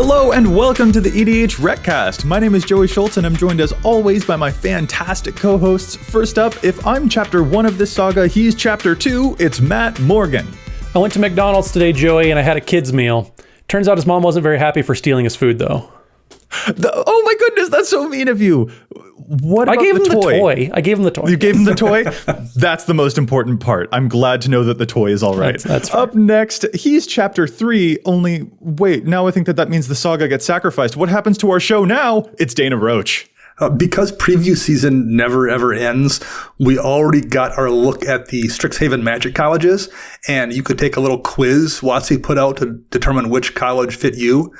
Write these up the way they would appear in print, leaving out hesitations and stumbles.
Hello and welcome to the EDHRECast. My name is Joey Schultz and I'm joined as always by my fantastic co-hosts. First up, if I'm chapter 1 of this saga, he's chapter 2, it's Matt Morgan. I went to McDonald's today, Joey, and I had a kid's meal. Turns out his mom wasn't very happy for stealing his food, though. Oh my goodness, that's so mean of you. What about I gave him the toy? I gave him the toy. You gave him the toy? That's the most important part. I'm glad to know that the toy is all right. That's fair. Up next, he's chapter 3, only wait, now I think that means the saga gets sacrificed. What happens to our show now? It's Dana Roach. Because preview season never ever ends, we already got our look at the Strixhaven Magic colleges, and you could take a little quiz WotC put out to determine which college fit you.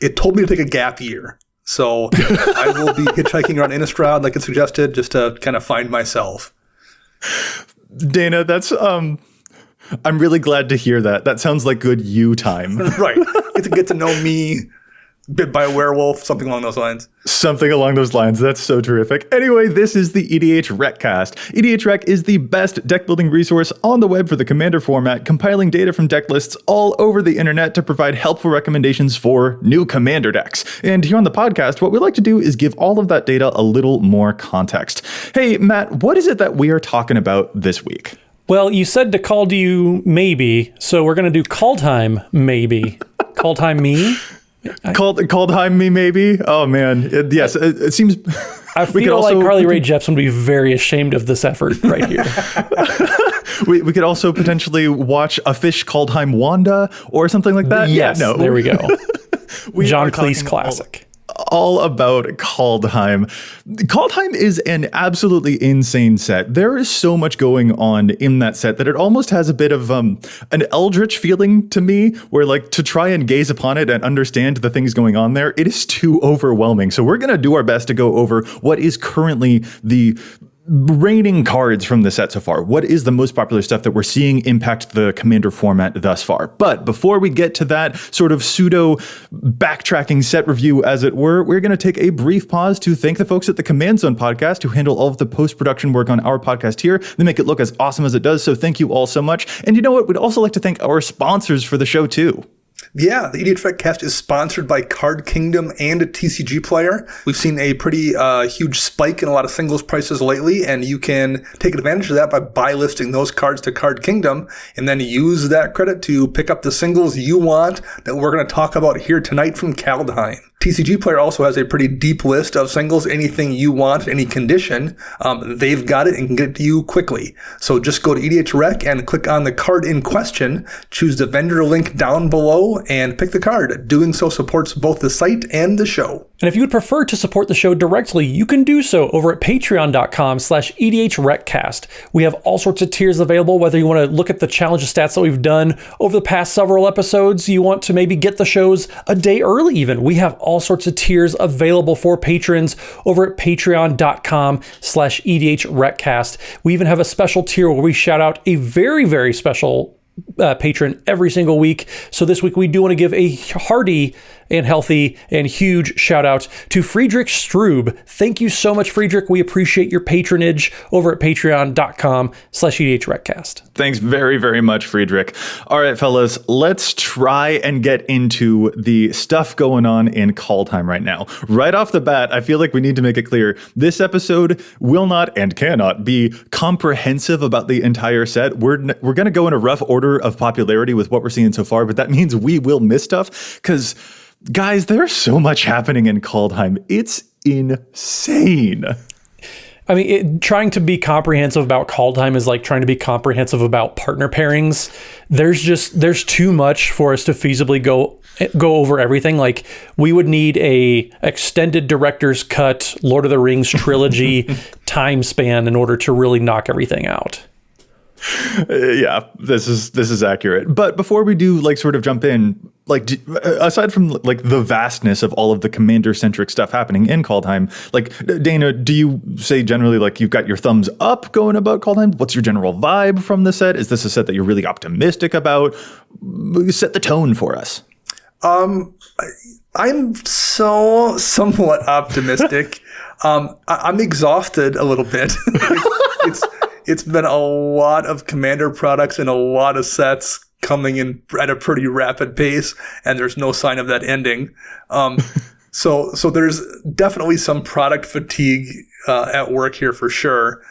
It told me to take a gap year. So I will be hitchhiking around Innistrad like it suggested, just to kind of find myself. Dana, that's I'm really glad to hear that. That sounds like good you time. Right. Get to know me, bit by a werewolf, something along those lines. Something along those lines. That's so terrific. Anyway, this is the EDHRECast. EDHREC is the best deck building resource on the web for the Commander format, compiling data from deck lists all over the internet to provide helpful recommendations for new Commander decks. And here on the podcast, what we like to do is give all of that data a little more context. Hey, Matt, what is it that we are talking about this week? Well, you said to call to you maybe, so we're going to do Kaldheim maybe. Kaldheim me? Kaldheim me maybe? Oh man, yes, it seems. I feel like Carly Rae Jepsen would be very ashamed of this effort right here. we could also potentially watch A Fish Kaldheim Wanda or something like that. Yes, yeah, no. There we go. John Cleese classic. All about Kaldheim. Kaldheim is an absolutely insane set. There is so much going on in that set that it almost has a bit of an eldritch feeling to me, where like to try and gaze upon it and understand the things going on there, it is too overwhelming. So we're going to do our best to go over what is currently the reigning cards from the set so far. What is the most popular stuff that we're seeing impact the Commander format thus far? But before we get to that sort of pseudo backtracking set review, as it were, we're going to take a brief pause to thank the folks at the Command Zone podcast who handle all of the post-production work on our podcast here. They make it look as awesome as it does. So thank you all so much. And you know what? We'd also like to thank our sponsors for the show too. Yeah, the EDHRECast is sponsored by Card Kingdom and a TCG Player. We've seen a pretty huge spike in a lot of singles prices lately, and you can take advantage of that by buy listing those cards to Card Kingdom, and then use that credit to pick up the singles you want that we're going to talk about here tonight from Kaldheim. TCG Player also has a pretty deep list of singles, anything you want, any condition. They've got it and can get it to you quickly. So just go to EDHREC and click on the card in question, choose the vendor link down below, and pick the card. Doing so supports both the site and the show. And if you would prefer to support the show directly, you can do so over at patreon.com/EDHRECast. We have all sorts of tiers available, whether you want to look at the challenge stats that we've done over the past several episodes, you want to maybe get the shows a day early even. We have all sorts of tiers available for patrons over at patreon.com/EDHRECast. We even have a special tier where we shout out a very, very special patron every single week. So this week we do want to give a hearty and healthy and huge shout out to Friedrich Strube. Thank you so much, Friedrich. We appreciate your patronage over at patreon.com/EDHRECast. Thanks very, very much, Friedrich. All right, fellas, let's try and get into the stuff going on in Kaldheim right now. Right off the bat, I feel like we need to make it clear this episode will not and cannot be comprehensive about the entire set. We're going to go in a rough order of popularity with what we're seeing so far, but that means we will miss stuff because, guys, there's so much happening in Kaldheim. It's insane. I mean, trying to be comprehensive about Kaldheim is like trying to be comprehensive about partner pairings. There's too much for us to feasibly go over everything. Like, we would need a extended director's cut Lord of the Rings trilogy time span in order to really knock everything out. Yeah, this is accurate. But before we do like sort of jump in, like aside from like the vastness of all of the commander-centric stuff happening in Kaldheim, like Dana, do you say generally like you've got your thumbs up going about Kaldheim? What's your general vibe from the set? Is this a set that you're really optimistic about? Set the tone for us. I'm somewhat optimistic. I'm exhausted a little bit. It's been a lot of Commander products and a lot of sets coming in at a pretty rapid pace, and there's no sign of that ending. So there's definitely some product fatigue at work here for sure.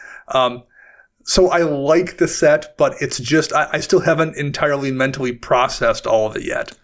So I like the set, but it's just I still haven't entirely mentally processed all of it yet.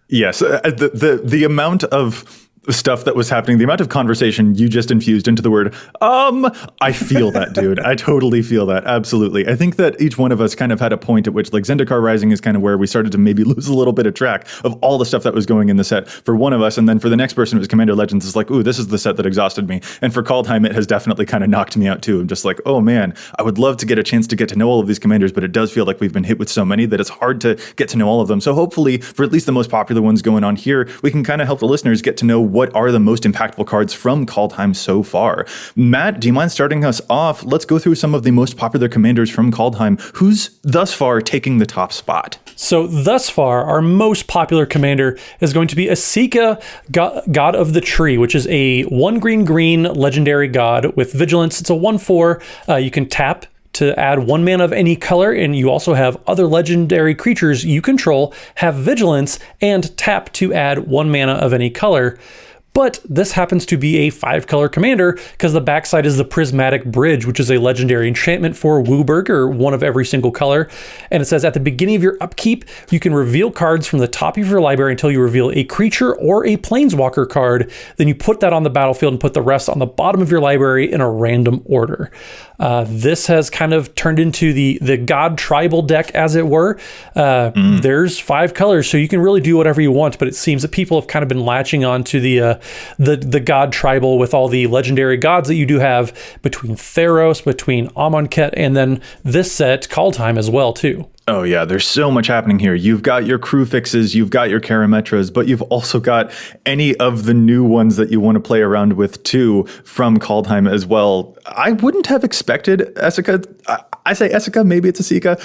Yes, the amount of stuff that was happening, the amount of conversation you just infused into the word, I feel that, dude. I totally feel that. Absolutely. I think that each one of us kind of had a point at which, like, Zendikar Rising is kind of where we started to maybe lose a little bit of track of all the stuff that was going in the set for one of us. And then for the next person, it was Commander Legends. It's like, ooh, this is the set that exhausted me. And for Kaldheim, it has definitely kind of knocked me out too. I'm just like, oh man, I would love to get a chance to get to know all of these commanders, but it does feel like we've been hit with so many that it's hard to get to know all of them. So hopefully, for at least the most popular ones going on here, we can kind of help the listeners get to know what are the most impactful cards from Kaldheim so far. Matt, do you mind starting us off? Let's go through some of the most popular commanders from Kaldheim. Who's thus far taking the top spot? So thus far, our most popular commander is going to be Esika, God of the Tree, which is a 1/green legendary god with vigilance. It's a 1/4. You can tap to add 1 mana of any color, and you also have other legendary creatures you control have vigilance and tap to add 1 mana of any color. But this happens to be a 5-color commander because the backside is the Prismatic Bridge, which is a legendary enchantment for Wooburg, or one of every single color. And it says at the beginning of your upkeep, you can reveal cards from the top of your library until you reveal a creature or a planeswalker card. Then you put that on the battlefield and put the rest on the bottom of your library in a random order. This has kind of turned into the God tribal deck, as it were. There's 5 colors, so you can really do whatever you want, but it seems that people have kind of been latching on to the God tribal with all the legendary gods that you do have between Theros, between Amonkhet, and then this set, Kaldheim, as well, too. Oh yeah, there's so much happening here. You've got your crew fixes, you've got your Karametras, but you've also got any of the new ones that you want to play around with too from Kaldheim as well. I wouldn't have expected Esika. I say Esika, maybe it's Esika,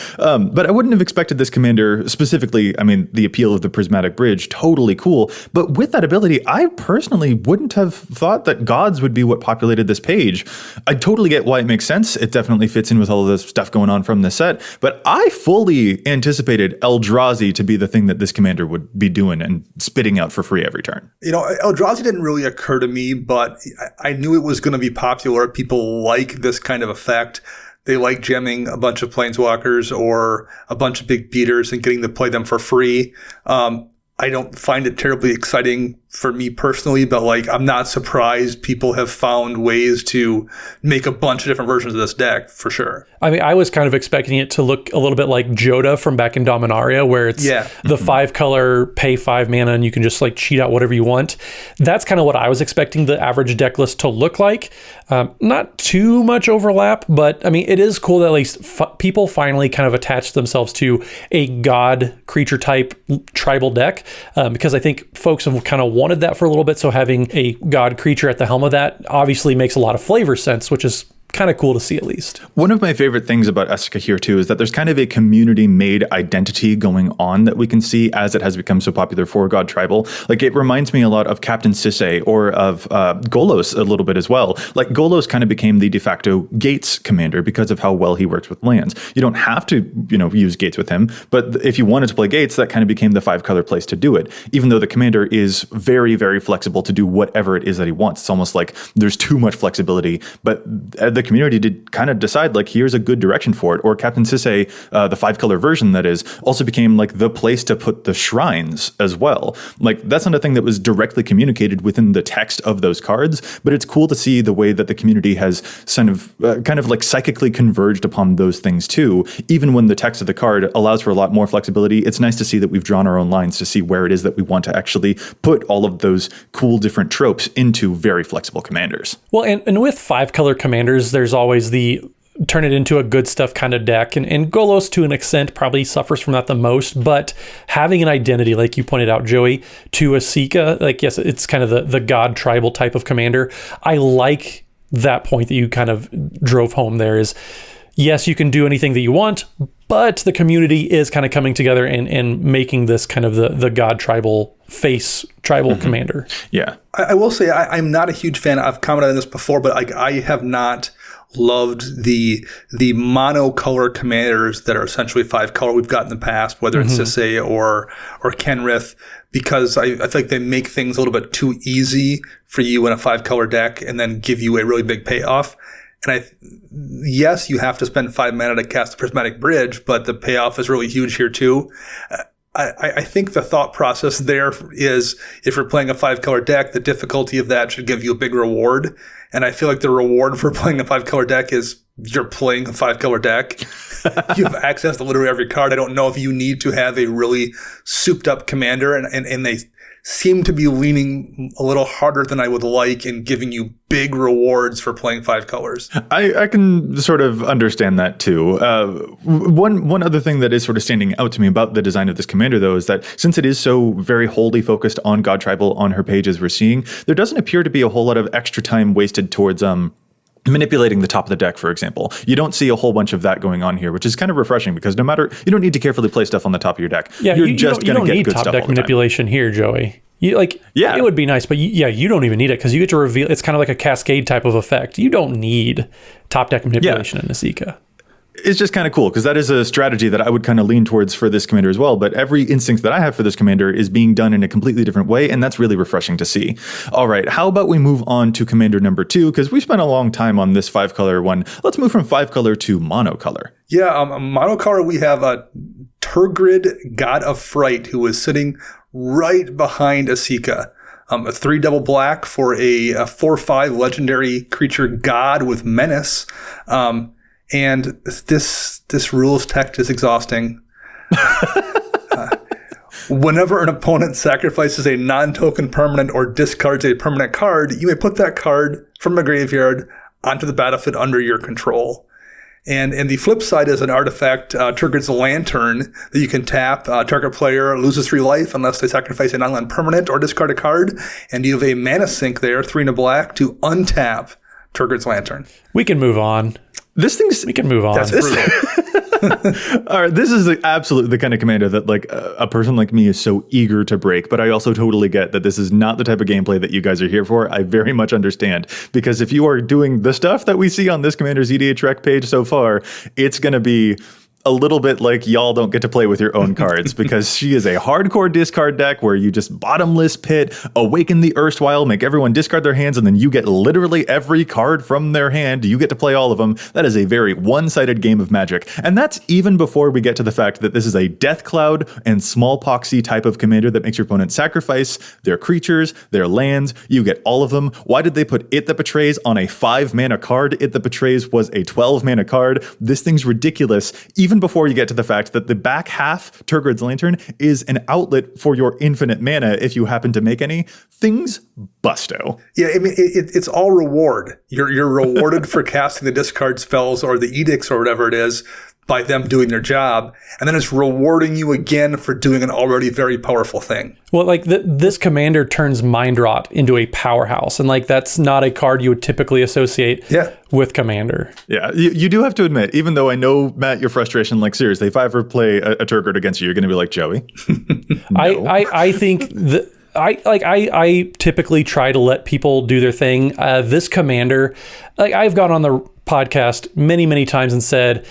but I wouldn't have expected this commander specifically. I mean, the appeal of the Prismatic Bridge, totally cool. But with that ability, I personally wouldn't have thought that gods would be what populated this page. I totally get why it makes sense. It definitely fits in with all of this stuff going on from this set, but I fully anticipated Eldrazi to be the thing that this commander would be doing and spitting out for free every turn. You know, Eldrazi didn't really occur to me, but I knew it was going to be popular. People like this kind of effect. They like jamming a bunch of planeswalkers or a bunch of big beaters and getting to play them for free. I don't find it terribly exciting for me personally, but like, I'm not surprised people have found ways to make a bunch of different versions of this deck for sure. I mean, I was kind of expecting it to look a little bit like Joda from back in Dominaria, where it's the 5-color, pay 5 mana, and you can just like cheat out whatever you want. That's kind of what I was expecting the average deck list to look like. Not too much overlap, but I mean, it is cool that at least people finally kind of attach themselves to a god creature type tribal deck, because I think folks have kind of wanted that for a little bit. So having a god creature at the helm of that obviously makes a lot of flavor sense, which is kind of cool to see at least. One of my favorite things about Esika here too is that there's kind of a community-made identity going on that we can see as it has become so popular for God Tribal. Like, it reminds me a lot of Captain Sisay or of Golos a little bit as well. Like, Golos kind of became the de facto Gates commander because of how well he works with lands. You don't have to, use Gates with him, but if you wanted to play Gates, that kind of became the 5-color place to do it. Even though the commander is very, very flexible to do whatever it is that he wants. It's almost like there's too much flexibility, but the community did kind of decide, like, here's a good direction for it. Or Captain Sisay, the 5-color version that is, also became like the place to put the shrines as well. Like, that's not a thing that was directly communicated within the text of those cards, but it's cool to see the way that the community has kind of like psychically converged upon those things too. Even when the text of the card allows for a lot more flexibility, it's nice to see that we've drawn our own lines to see where it is that we want to actually put all of those cool different tropes into very flexible commanders. Well, and with 5-color commanders, there's always the turn it into a good stuff kind of deck. And Golos, to an extent, probably suffers from that the most. But having an identity, like you pointed out, Joey, to Esika, like, yes, it's kind of the god tribal type of commander. I like that point that you kind of drove home there is, yes, you can do anything that you want, but the community is kind of coming together and making this kind of the god tribal face tribal commander. Yeah. I will say I'm not a huge fan. I've commented on this before, but I have not loved the monocolor commanders that are essentially 5-color we've got in the past, whether it's Sisay or Kenrith, because I feel like they make things a little bit too easy for you in a 5-color deck and then give you a really big payoff. And yes, you have to spend 5 mana to cast the Prismatic Bridge, but the payoff is really huge here too. I think the thought process there is, if you're playing a 5-color deck, the difficulty of that should give you a big reward. And I feel like the reward for playing a 5-color deck is you're playing a 5-color deck. You have access to literally every card. I don't know if you need to have a really souped up commander, and they seem to be leaning a little harder than I would like in giving you big rewards for playing 5 colors. I can sort of understand that too. One other thing that is sort of standing out to me about the design of this commander, though, is that since it is so very wholly focused on God Tribal on her page, as we're seeing, there doesn't appear to be a whole lot of extra time wasted towards manipulating the top of the deck, for example. You don't see a whole bunch of that going on here, which is kind of refreshing, because no matter, you don't need to carefully play stuff on the top of your deck. Yeah, you're just going to get good stuff all the time. You don't need top deck manipulation here, Joey. It would be nice, but you don't even need it, because you get to reveal. It's kind of like a cascade type of effect. You don't need top deck manipulation in Esika. It's just kind of cool, because that is a strategy that I would kind of lean towards for this commander as well. But every instinct that I have for this commander is being done in a completely different way, and that's really refreshing to see. All right, how about we move on to commander number 2, because we spent a long time on this 5-color one. Let's move from 5-color to monocolor. Yeah, monocolor, we have a Tergrid, God of Fright, who is sitting right behind Esika. A 3 double black for a 4/5 legendary creature god with menace. And this rules text is exhausting. Whenever an opponent sacrifices a non-token permanent or discards a permanent card, you may put that card from a graveyard onto the battlefield under your control. And the flip side is an artifact, Tergrid's Lantern, that you can tap. Target player loses 3 life unless they sacrifice a non-land permanent or discard a card. And you have a mana sink there, 3 and a black, to untap Tergrid's Lantern. We can move on. We can move on. That's brutal. All right, this is absolutely the kind of commander that a person like me is so eager to break, but I also totally get that this is not the type of gameplay that you guys are here for. I very much understand, because if you are doing the stuff that we see on this commander's EDHREC page so far, it's going to be a little bit like y'all don't get to play with your own cards, because she is a hardcore discard deck where you just bottomless pit, awaken the erstwhile, make everyone discard their hands, and then you get literally every card from their hand. You get to play all of them. That is a very one-sided game of Magic. And that's even before we get to the fact that this is a Death Cloud and Smallpoxy type of commander that makes your opponent sacrifice their creatures, their lands. You get all of them. Why did they put It That Betrays on a 5-mana card? It That Betrays was a 12-mana card. This thing's ridiculous, even before you get to the fact that the back half, Tergrid's Lantern, is an outlet for your infinite mana if you happen to make any. Things busto. Yeah, I mean, it's all reward. You're rewarded for casting the discard spells or the edicts or whatever it is by them doing their job, and then it's rewarding you again for doing an already very powerful thing. Well, this commander turns Mind Rot into a powerhouse, and that's not a card you would typically associate with commander. Yeah, you do have to admit, even though I know, Matt, your frustration, seriously, if I ever play a Tergrid against you, you're going to be like, Joey. No. I think that I typically try to let people do their thing. This commander, I've gone on the podcast many times and said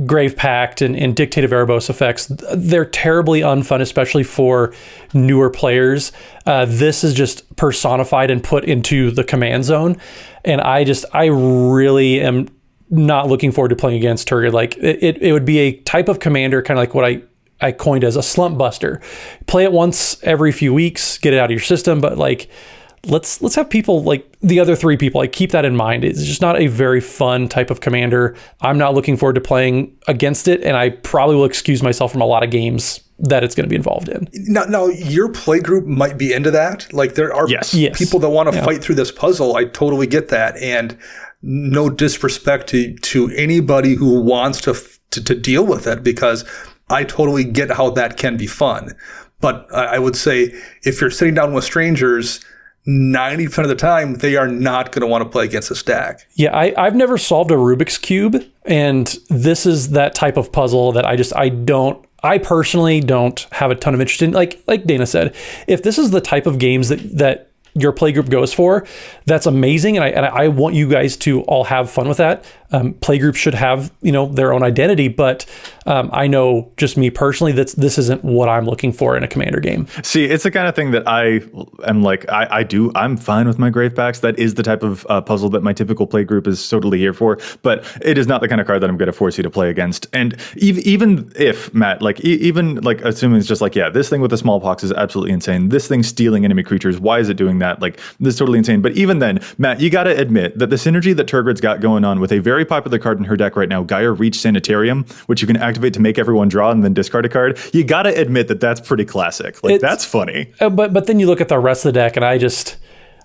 Grave Pact and Dictate of Erebos effects, they're terribly unfun, especially for newer players. This is just personified and put into the command zone, and I really am not looking forward to playing against Tergrid. It would be a type of commander, kind of like what I coined as a slump buster. Play it once every few weeks, get it out of your system, but let's have people, the other 3 people, keep that in mind. It's just not a very fun type of commander. I'm not looking forward to playing against it, and I probably will excuse myself from a lot of games that it's going to be involved in. Now your play group might be into that. There are people that want to fight through this puzzle. I totally get that, and no disrespect to anybody who wants to deal with it, because I totally get how that can be fun. But I would say, if you're sitting down with strangers, 90% of the time, they are not going to want to play against a stack. Yeah, I've never solved a Rubik's Cube, and this is that type of puzzle that I don't I personally don't have a ton of interest in, like Dana said, if this is the type of games that your playgroup goes for, that's amazing, and I want you guys to all have fun with that. Playgroups should have their own identity, but I know just me personally that this isn't what I'm looking for in a Commander game. See, it's the kind of thing that I am like, I'm fine with my Gravebacks. That is the type of puzzle that my typical playgroup is totally here for, but it is not the kind of card that I'm going to force you to play against. And even if, Matt, even assuming it's just this thing with the smallpox is absolutely insane. This thing stealing enemy creatures, why is it doing that? This is totally insane. But even then, Matt, you got to admit that the synergy that Tergrid's got going on with a very popular card in her deck right now, Gaia Reach Sanitarium, which you can activate to make everyone draw and then discard a card, you got to admit that that's pretty classic. That's funny. But then you look at the rest of the deck, and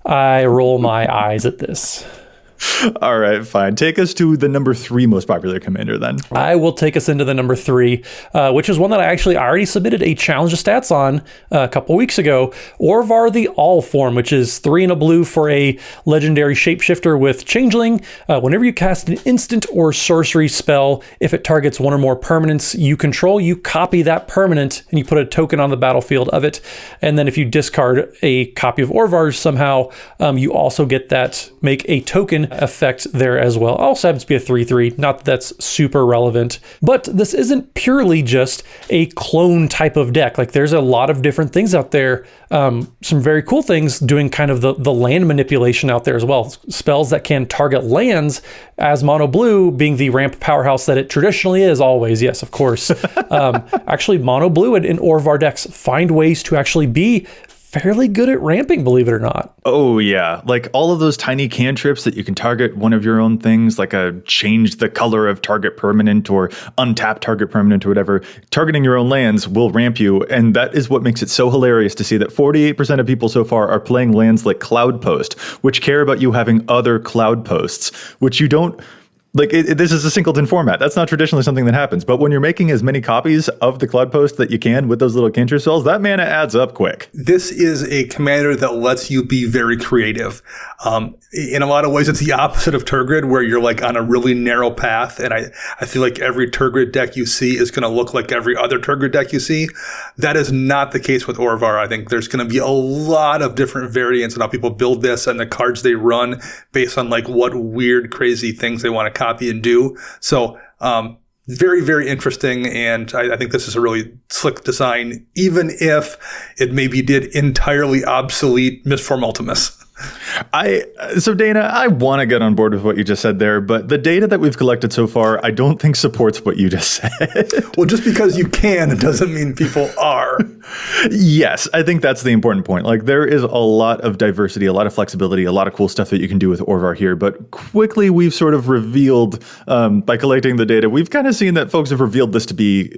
I roll my eyes at this. All right, fine. Take us to the number 3 most popular commander then. I will take us into the number 3, which is one that I already submitted a challenge of stats on a couple weeks ago. Orvar the All form, which is 3 and a blue for a legendary shapeshifter with changeling. Whenever you cast an instant or sorcery spell, if it targets one or more permanents you control, you copy that permanent and you put a token on the battlefield of it. And then if you discard a copy of Orvar somehow, you also get that make a token effect there as well. Also happens to be a 3/3, not that that's super relevant, but this isn't purely just a clone type of deck. There's a lot of different things out there, some very cool things doing kind of the land manipulation out there as well. Spells that can target lands, as mono blue being the ramp powerhouse that it traditionally is always. Yes, of course. Actually, mono blue in Orvar decks find ways to actually be fairly good at ramping, believe it or not. Oh yeah, all of those tiny cantrips that you can target one of your own things, like a change the color of target permanent or untap target permanent or whatever. Targeting your own lands will ramp you, and that is what makes it so hilarious to see that 48% of people so far are playing lands like Cloud Post, which care about you having other Cloud Posts, which you don't. This is a singleton format. That's not traditionally something that happens. But when you're making as many copies of the Cloud Post that you can with those little cantrip spells, that mana adds up quick. This is a commander that lets you be very creative. In a lot of ways, it's the opposite of Tergrid, where you're on a really narrow path. And I feel like every Tergrid deck you see is going to look like every other Tergrid deck you see. That is not the case with Orvar. I think there's going to be a lot of different variants in how people build this and the cards they run based on what weird, crazy things they want to copy and do. So, very, very interesting. And I think this is a really slick design, even if it maybe did entirely obsolete Mistform Ultimus. So Dana, I want to get on board with what you just said there, but the data that we've collected so far, I don't think supports what you just said. Well, just because you can doesn't mean people are. Yes, I think that's the important point. There is a lot of diversity, a lot of flexibility, a lot of cool stuff that you can do with Orvar here, but quickly we've sort of revealed, by collecting the data, we've kind of seen that folks have revealed this to be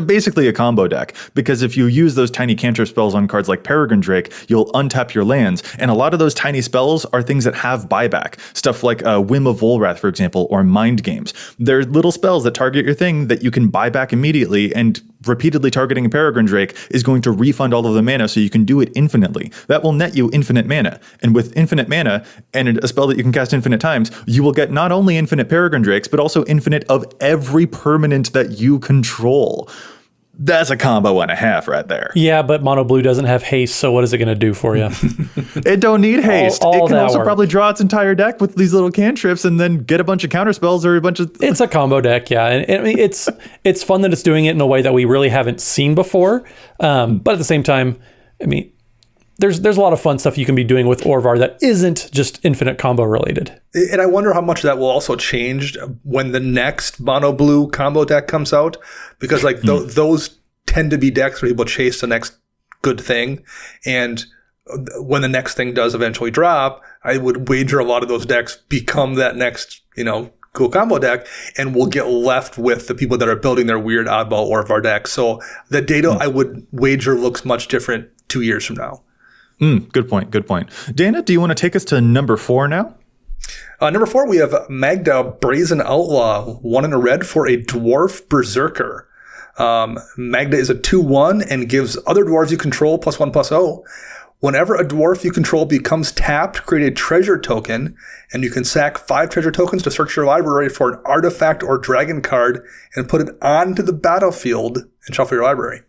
basically a combo deck, because if you use those tiny cantrip spells on cards like Peregrine Drake, you'll untap your lands, and a lot of those tiny spells are things that have buyback. Stuff like Whim of Volrath, for example, or Mind Games. They're little spells that target your thing that you can buy back immediately, and repeatedly targeting a Peregrine Drake is going to refund all of the mana so you can do it infinitely. That will net you infinite mana. And with infinite mana and a spell that you can cast infinite times, you will get not only infinite Peregrine Drakes, but also infinite of every permanent that you control. That's a combo and a half right there. Yeah, but mono blue doesn't have haste, so what is it going to do for you? It don't need haste. All it can also works. probably draw its entire deck with these little cantrips and then get a bunch of counter spells or a bunch of... It's a combo deck, yeah. And I mean, it's fun that it's doing it in a way that we really haven't seen before. But at the same time, I mean, there's a lot of fun stuff you can be doing with Orvar that isn't just infinite combo related. And I wonder how much that will also change when the next mono blue combo deck comes out, because those tend to be decks where people chase the next good thing, and when the next thing does eventually drop, I would wager a lot of those decks become that next cool combo deck, and we'll get left with the people that are building their weird oddball Orvar decks. So the data I would wager looks much different 2 years from now. Good point. Dana, do you want to take us to number 4 now? Number 4, we have Magda, Brazen Outlaw, 1 in a red for a Dwarf Berserker. Magda is a 2/1 and gives other dwarves you control +1/+0. Whenever a dwarf you control becomes tapped, create a treasure token, and you can sack 5 treasure tokens to search your library for an artifact or dragon card and put it onto the battlefield and shuffle your library.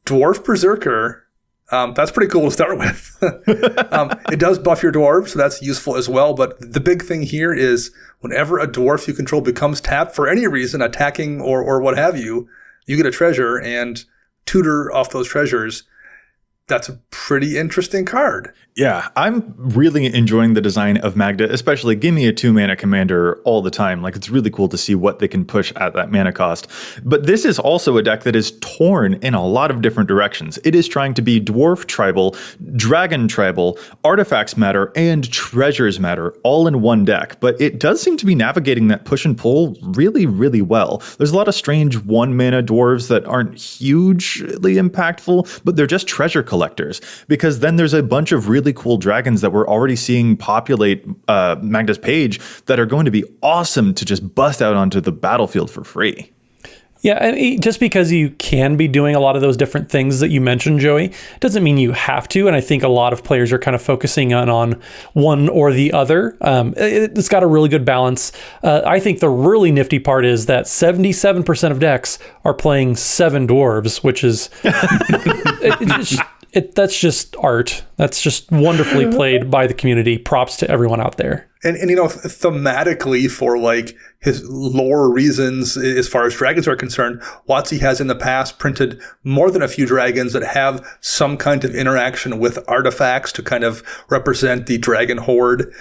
Dwarf Berserker, that's pretty cool to start with. It does buff your dwarves, so that's useful as well. But the big thing here is whenever a dwarf you control becomes tapped for any reason, attacking or what have you, you get a treasure and tutor off those treasures. That's a pretty interesting card. Yeah, I'm really enjoying the design of Magda, especially give me a 2-mana commander all the time. Like, it's really cool to see what they can push at that mana cost. But this is also a deck that is torn in a lot of different directions. It is trying to be dwarf tribal, dragon tribal, artifacts matter, and treasures matter all in one deck. But it does seem to be navigating that push and pull really, really well. There's a lot of strange 1-mana dwarves that aren't hugely impactful, but they're just treasure collectors. Because then there's a bunch of really cool dragons that we're already seeing populate Magda's page that are going to be awesome to just bust out onto the battlefield for free. Yeah, I mean, just because you can be doing a lot of those different things that you mentioned, Joey, doesn't mean you have to. And I think a lot of players are kind of focusing on one or the other. It's got a really good balance. I think the really nifty part is that 77% of decks are playing 7 dwarves, which is that's just art. That's just wonderfully played by the community. Props to everyone out there. And you know, thematically for like his lore reasons, as far as dragons are concerned, WotC has in the past printed more than a few dragons that have some kind of interaction with artifacts to kind of represent the dragon horde.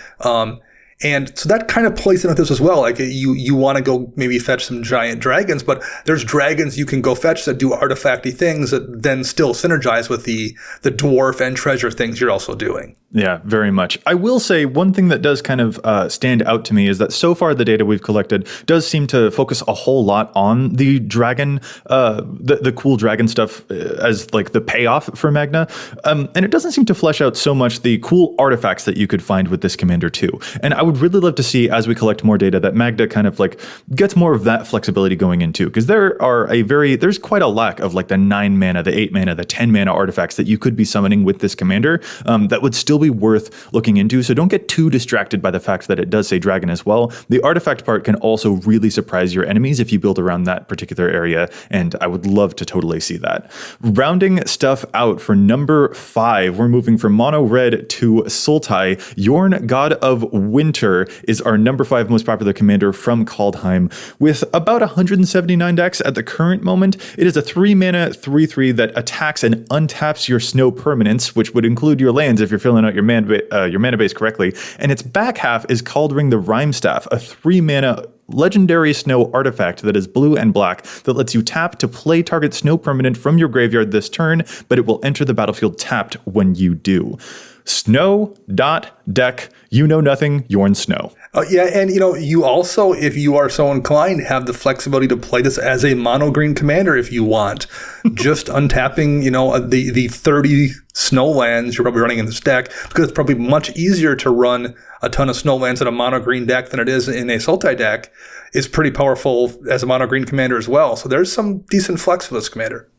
And so that kind of plays in with this as well. Like you want to go maybe fetch some giant dragons, but there's dragons you can go fetch that do artifacty things that then still synergize with the dwarf and treasure things you're also doing. Yeah, very much. I will say one thing that does kind of stand out to me is that so far the data we've collected does seem to focus a whole lot on the dragon, the cool dragon stuff as like the payoff for Magna. And it doesn't seem to flesh out so much the cool artifacts that you could find with this commander too. And I would really love to see as we collect more data that Magda kind of like gets more of that flexibility going into, because there's quite a lack of like the 9 mana, the 8 mana, the 10 mana artifacts that you could be summoning with this commander that would still be worth looking into. So don't get too distracted by the fact that it does say dragon as well. The artifact part can also really surprise your enemies if you build around that particular area, and I would love to totally see that. Rounding stuff out for number 5, we're moving from mono red to Sultai. Jorn, God of Winter, is our number 5 most popular commander from Kaldheim with about 179 decks at the current moment. It is a 3-mana 3/3 that attacks and untaps your snow permanents, which would include your lands if you're filling out your mana base correctly. And its back half is Cauldring the Rime Staff, a 3-mana legendary snow artifact that is blue and black that lets you tap to play target snow permanent from your graveyard this turn, but it will enter the battlefield tapped when you do. Snow, deck, you know nothing, Jorn Snow. Yeah, and you know, you also, if you are so inclined, have the flexibility to play this as a mono green commander if you want. Just untapping, you know, the 30 snowlands you're probably running in this deck, because it's probably much easier to run a ton of snowlands in a mono green deck than it is in a Sultai deck, is pretty powerful as a mono green commander as well. So there's some decent flex for this commander.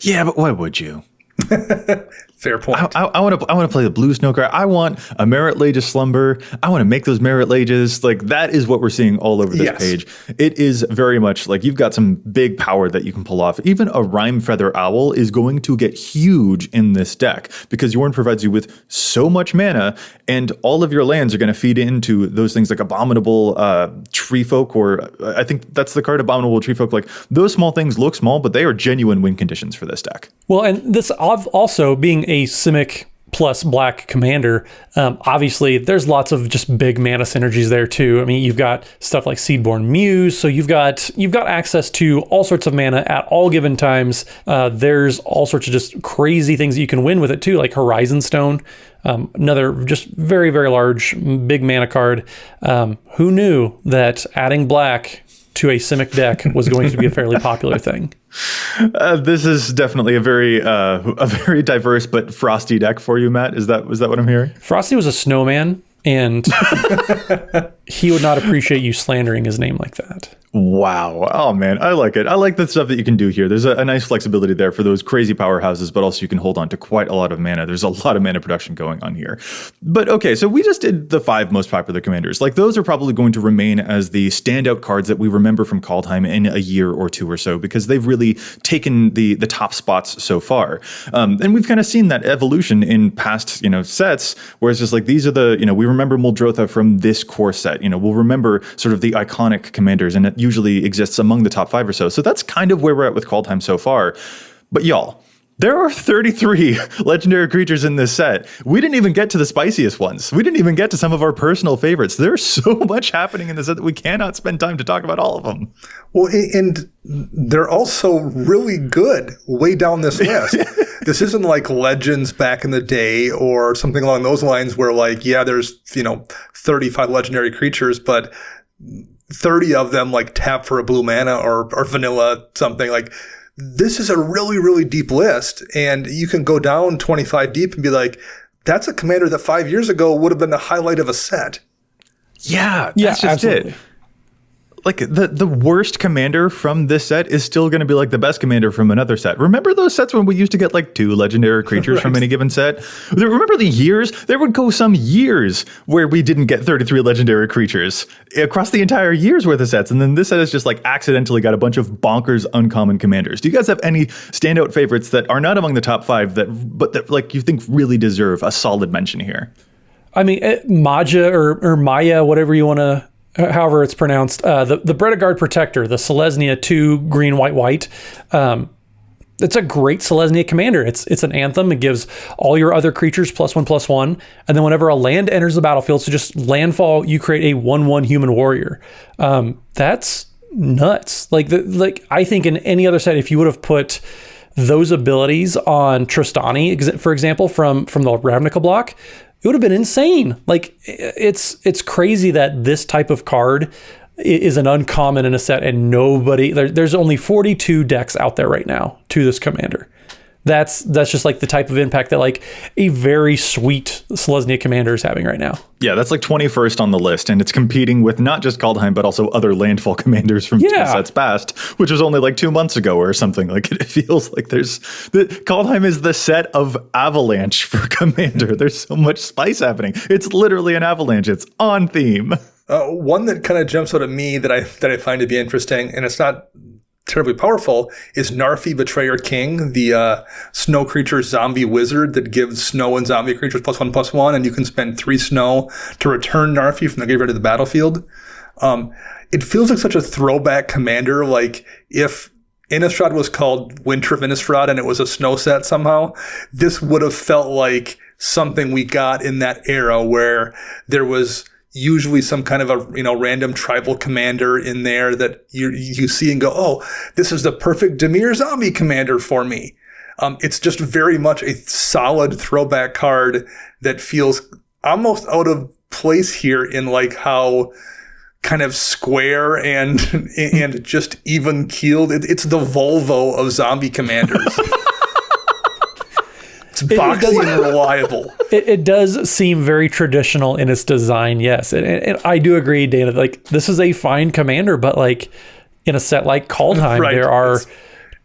Yeah, but why would you? Fair point. I want to play the blue snow card. I want a Merit Lage's Slumber. I want to make those Merit Lages. Like, that is what we're seeing all over this page. It is very much like you've got some big power that you can pull off. Even a Rime Feather Owl is going to get huge in this deck because Jorn provides you with so much mana, and all of your lands are going to feed into those things like Abominable Treefolk, or I think that's the card, Abominable Treefolk. Like, those small things look small, but they are genuine win conditions for this deck. Well, and this also being a Simic plus black commander, obviously there's lots of just big mana synergies there too. I mean, you've got stuff like Seedborn Muse, so you've got access to all sorts of mana at all given times. There's all sorts of just crazy things that you can win with it too, like Horizon Stone, another just very, very large big mana card. Who knew that adding black to a Simic deck was going to be a fairly popular thing? This is definitely a very diverse but frosty deck for you, Matt. Was that what I'm hearing? Frosty was a snowman, and he would not appreciate you slandering his name like that. Wow. Oh, man. I like it. I like the stuff that you can do here. There's a nice flexibility there for those crazy powerhouses, but also you can hold on to quite a lot of mana. There's a lot of mana production going on here. But okay, so we just did the 5 most popular commanders. Like, those are probably going to remain as the standout cards that we remember from Kaldheim in a year or two or so, because they've really taken the top spots so far. And we've kind of seen that evolution in past, sets, where it's just like, these are the, we remember Muldrotha from this core set. We'll remember sort of the iconic commanders, and it usually exists among the top 5 or so. So that's kind of where we're at with Kaldheim so far. But y'all, there are 33 legendary creatures in this set. We didn't even get to the spiciest ones. We didn't even get to some of our personal favorites. There's so much happening in this set that we cannot spend time to talk about all of them. Well, and they're also really good way down this list. This isn't like Legends back in the day or something along those lines where, like, yeah, there's, 35 legendary creatures, but 30 of them like tap for a blue mana or vanilla something. Like, this is a really, really deep list, and you can go down 25 deep and be like, that's a commander that 5 years ago would have been the highlight of a set. Yeah, that's just absolutely. It. Like, the worst commander from this set is still going to be like the best commander from another set. Remember those sets when we used to get like 2 legendary creatures right. from any given set? Remember the years? There would go some years where we didn't get 33 legendary creatures across the entire year's worth of sets. And then this set has just like accidentally got a bunch of bonkers uncommon commanders. Do you guys have any standout favorites that are not among the top 5 but that like you think really deserve a solid mention here? I mean, Magda or Maya, whatever you want to, however it's pronounced, the Bredegard Protector, the Selesnya 2 green, white. It's a great Selesnya commander. It's an anthem. It gives all your other creatures +1/+1. And then whenever a land enters the battlefield, so just landfall, you create a 1/1 human warrior. That's nuts. Like I think in any other set, if you would have put those abilities on Tristani, for example, from the Ravnica block, it would have been insane. Like, it's crazy that this type of card is an uncommon in a set, and there's only 42 decks out there right now to this commander. That's just like the type of impact that like a very sweet Selesnya commander is having right now. Yeah, that's like 21st on the list, and it's competing with not just Kaldheim, but also other landfall commanders from 2 sets past, which was only like 2 months ago or something. Like, it feels like Kaldheim is the set of Avalanche for commander. There's so much spice happening. It's literally an avalanche. It's on theme. One that kind of jumps out at me that I find to be interesting, and it's not terribly powerful, is Narfi Betrayer King, the snow creature zombie wizard that gives snow and zombie creatures +1/+1, and you can spend 3 snow to return Narfi from the graveyard to the battlefield. It feels like such a throwback commander. Like, if Innistrad was called Winter of Innistrad and it was a snow set somehow, this would have felt like something we got in that era where there was usually some kind of a random tribal commander in there that you see and go, oh, this is the perfect Dimir zombie commander for me. It's just very much a solid throwback card that feels almost out of place here in like how kind of square and just even keeled. It's the Volvo of zombie commanders. It's boxy and reliable. It does seem very traditional in its design, yes. And I do agree, Dana, like, this is a fine commander, but like in a set like Kaldheim, right. There are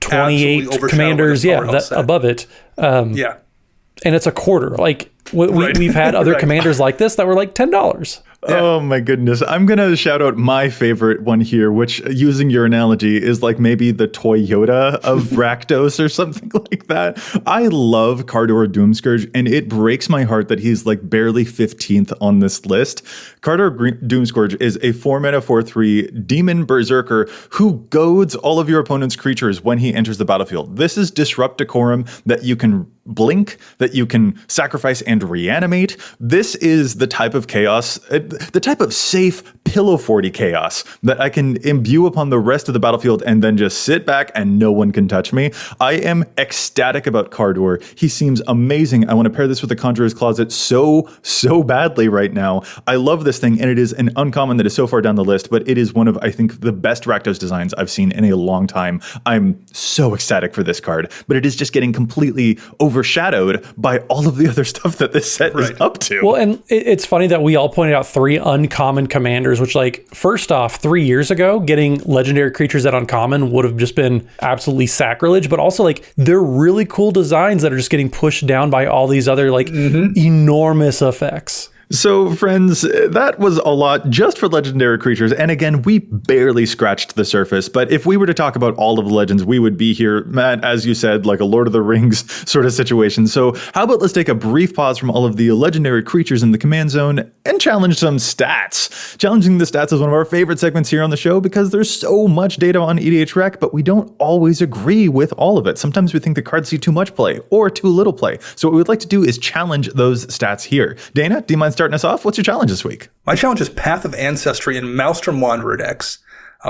28 commanders above it. And it's a quarter. Like, we've had other commanders like this that were like $10. Yeah. Oh my goodness. I'm going to shout out my favorite one here, which, using your analogy, is like maybe the Toyota of Rakdos or something like that. I love Kaldor Doomscourge, and it breaks my heart that he's like barely 15th on this list. Kaldor Doomscourge is a 4-mana 4/3 demon berserker who goads all of your opponent's creatures when he enters the battlefield. This is Disrupt Decorum that you can blink, that you can sacrifice and reanimate. This is the type of chaos, the type of safe pillow 40 chaos that I can imbue upon the rest of the battlefield and then just sit back and no one can touch me. I am ecstatic about Kaldor. He seems amazing. I want to pair this with the Conjurer's Closet so badly right now. I love this thing, and it is an uncommon that is so far down the list, but it is one of, I think, the best Rakdos designs I've seen in a long time. I'm so ecstatic for this card, but it is just getting completely overshadowed by all of the other stuff that this set is up to. Well, and it's funny that we all pointed out 3 uncommon commanders triggers, which like, first off, 3 years ago, getting legendary creatures at uncommon would have just been absolutely sacrilege, but also like they're really cool designs that are just getting pushed down by all these other like enormous effects. So, friends, that was a lot just for legendary creatures. And again, we barely scratched the surface. But if we were to talk about all of the legends, we would be here, Matt, as you said, like a Lord of the Rings sort of situation. So how about let's take a brief pause from all of the legendary creatures in the command zone and challenge some stats. Challenging the stats is one of our favorite segments here on the show because there's so much data on EDHREC, but we don't always agree with all of it. Sometimes we think the cards see too much play or too little play. So what we'd like to do is challenge those stats here. Dana, do you mind starting us off? What's your challenge this week? My challenge is Path of Ancestry in Maelstrom Wanderer decks.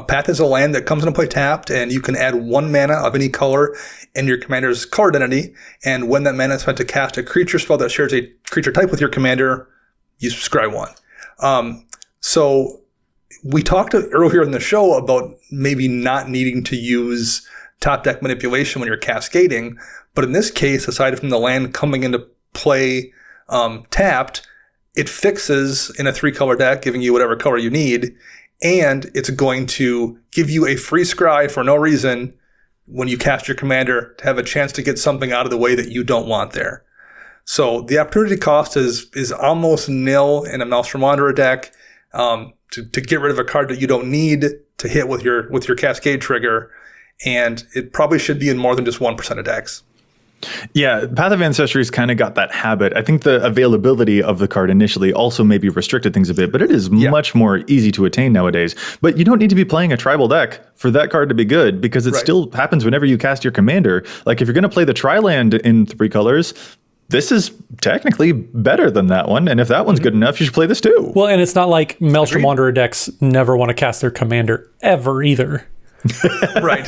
Path is a land that comes into play tapped, and you can add 1 mana of any color in your commander's color identity. And when that mana is spent to cast a creature spell that shares a creature type with your commander, you scry 1. So we talked earlier in the show about maybe not needing to use top deck manipulation when you're cascading. But in this case, aside from the land coming into play tapped, it fixes in a 3-color deck, giving you whatever color you need, and it's going to give you a free scry for no reason when you cast your commander to have a chance to get something out of the way that you don't want there. So the opportunity cost is almost nil in a Maelstrom Wanderer deck. To get rid of a card that you don't need to hit with your Cascade trigger, and it probably should be in more than just 1% of decks. Yeah, Path of Ancestry's kind of got that habit. I think the availability of the card initially also maybe restricted things a bit, but it is much more easy to attain nowadays. But you don't need to be playing a tribal deck for that card to be good, because it still happens whenever you cast your commander. Like if you're going to play the Tri-land in 3 colors, this is technically better than that one. And if that one's good enough, you should play this too. Well, and it's not like Maelstrom Wanderer decks never want to cast their commander ever either. Right.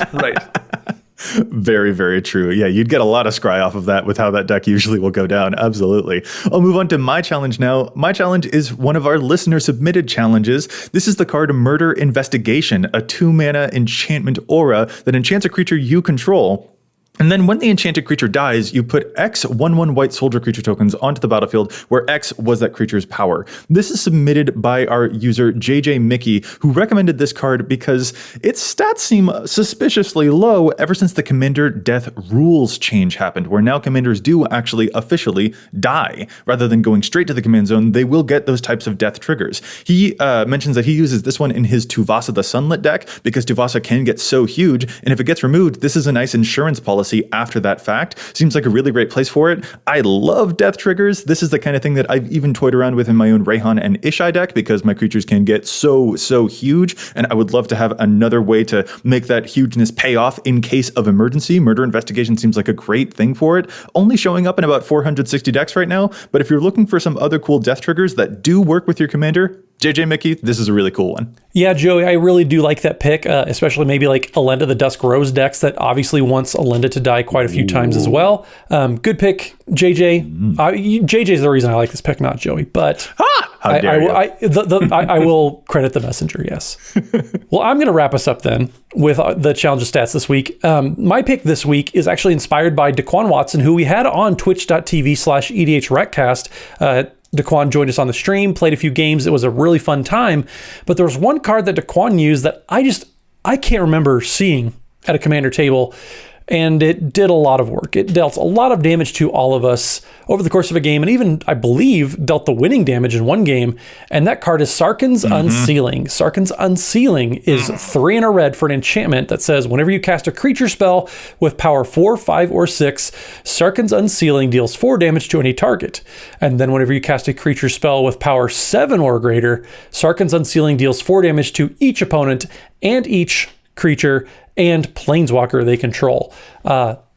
Very, very true. Yeah, you'd get a lot of scry off of that with how that deck usually will go down. Absolutely. I'll move on to my challenge now. My challenge is one of our listener submitted challenges. This is the card Murder Investigation, a 2-mana enchantment aura that enchants a creature you control. And then when the enchanted creature dies, you put X 1/1 white soldier creature tokens onto the battlefield where X was that creature's power. This is submitted by our user JJ Mickey, who recommended this card because its stats seem suspiciously low ever since the commander death rules change happened, where now commanders do actually officially die. Rather than going straight to the command zone, they will get those types of death triggers. He mentions that he uses this one in his Tuvasa the Sunlit deck because Tuvasa can get so huge, and if it gets removed, this is a nice insurance policy after that fact. Seems like a really great place for it. I love death triggers. This is the kind of thing that I've even toyed around with in my own Rayhan and Ishai deck because my creatures can get so huge, and I would love to have another way to make that hugeness pay off in case of emergency. Murder Investigation seems like a great thing for it. Only showing up in about 460 decks right now, but if you're looking for some other cool death triggers that do work with your commander, JJ Mickey, this is a really cool one. Yeah, Joey, I really do like that pick, especially maybe like Elenda the Dusk Rose decks that obviously wants Elenda to die quite a few times as well. Good pick, JJ. JJ's the reason I like this pick, not Joey. But how dare you. I will credit the messenger, yes. Well, I'm going to wrap us up then with the challenge of stats this week. My pick this week is actually inspired by Daquan Watson, who we had on twitch.tv/EDHRECast. Daquan joined us on the stream, played a few games. It was a really fun time. But there was one card that Daquan used that I can't remember seeing at a commander table. And it did a lot of work. It dealt a lot of damage to all of us over the course of a game, and even, I believe, dealt the winning damage in one game. And that card is Sarkhan's Unsealing. Sarkhan's Unsealing is 3 and a red for an enchantment that says whenever you cast a creature spell with power 4, 5, or 6, Sarkhan's Unsealing deals 4 damage to any target. And then whenever you cast a creature spell with power 7 or greater, Sarkhan's Unsealing deals 4 damage to each opponent and each creature and planeswalker they control.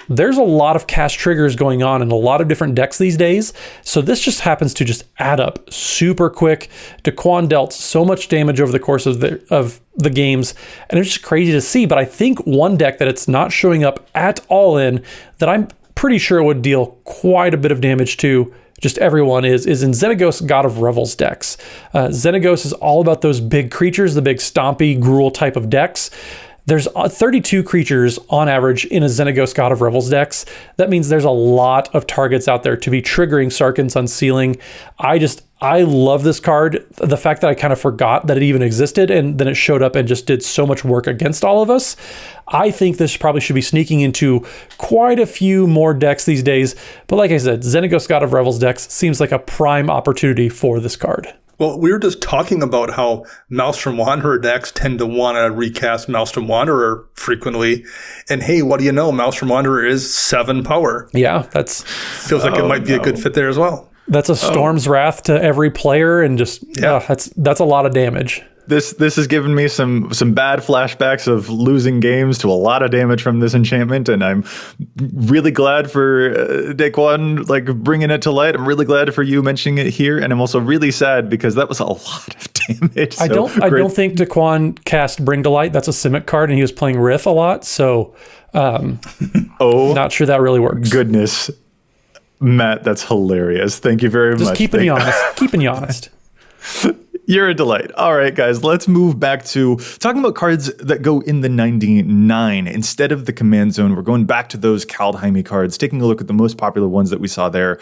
There's a lot of cast triggers going on in a lot of different decks these days, so this just happens to just add up super quick. Daquan dealt so much damage over the course of the games, and it's just crazy to see, but I think one deck that it's not showing up at all in, that I'm pretty sure would deal quite a bit of damage to just everyone is in Xenagos God of Revels decks. Xenagos is all about those big creatures, the big stompy, gruel type of decks. There's 32 creatures on average in a Xenagos God of Revels decks. That means there's a lot of targets out there to be triggering Sarkhan's Unsealing. I I love this card. The fact that I kind of forgot that it even existed and then it showed up and just did so much work against all of us. I think this probably should be sneaking into quite a few more decks these days. But like I said, Xenagos God of Revels decks seems like a prime opportunity for this card. Well, we were just talking about how Maelstrom Wanderer decks tend to want to recast Maelstrom Wanderer frequently. And hey, what do you know? Maelstrom Wanderer is 7 power. Yeah, feels like it might be a good fit there as well. That's a Storm's Wrath to every player, and just that's a lot of damage. This has given me some bad flashbacks of losing games to a lot of damage from this enchantment, and I'm really glad for Daquan like bringing it to light. I'm really glad for you mentioning it here, and I'm also really sad because that was a lot of damage. I don't think Daquan cast Bring to Light. That's a Simic card, and he was playing Riff a lot, so not sure that really works. Goodness. Matt, that's hilarious. Thank you very much. Just keeping you honest. Keeping you honest. You're a delight. All right, guys, let's move back to talking about cards that go in the 99. Instead of the command zone, we're going back to those Kaldheim cards, taking a look at the most popular ones that we saw there.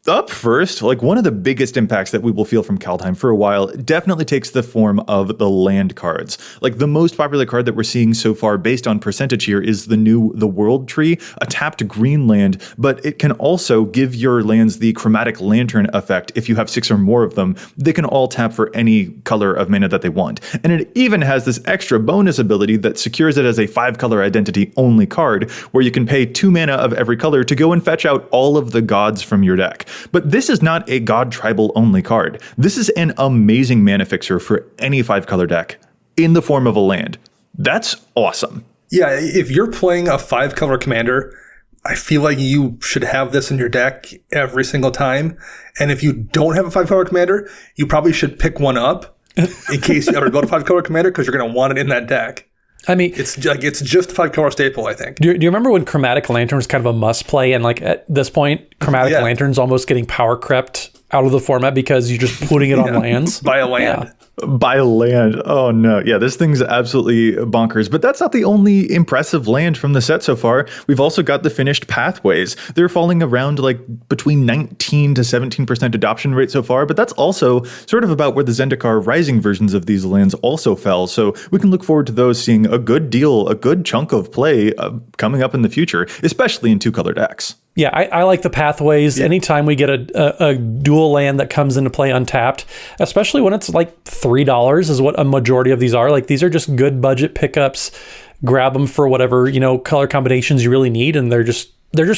Up first, like one of the biggest impacts that we will feel from Kaldheim for a while definitely takes the form of the land cards. Like the most popular card that we're seeing so far based on percentage here is the World Tree, a tapped green land, but it can also give your lands the Chromatic Lantern effect. If you have 6 or more of them, they can all tap for any color of mana that they want. And it even has this extra bonus ability that secures it as a 5-color identity only card, where you can pay 2 mana of every color to go and fetch out all of the gods from your deck. But this is not a God Tribal only card. This is an amazing mana fixer for any 5-color deck in the form of a land. That's awesome. Yeah, if you're playing a 5-color commander, I feel like you should have this in your deck every single time. And if you don't have a 5-color commander, you probably should pick one up in case you ever go to 5-color commander, because you're going to want it in that deck. I mean, it's just a 5-color staple, I think. Do you remember when Chromatic Lantern was kind of a must play, and like at this point, Chromatic Lantern's almost getting power crept out of the format because you're just putting it on lands? By a land. Yeah. By land. Oh no. Yeah, this thing's absolutely bonkers. But that's not the only impressive land from the set so far. We've also got the finished pathways. They're falling around like between 19 to 17% adoption rate so far, but that's also sort of about where the Zendikar Rising versions of these lands also fell. So we can look forward to those seeing a good deal, a good chunk of play coming up in the future, especially in 2-color decks. Yeah, I like the pathways. Yeah. Anytime we get a dual land that comes into play untapped, especially when it's like $3 is what a majority of these are. Like these are just good budget pickups. Grab them for whatever, color combinations you really need, and they're just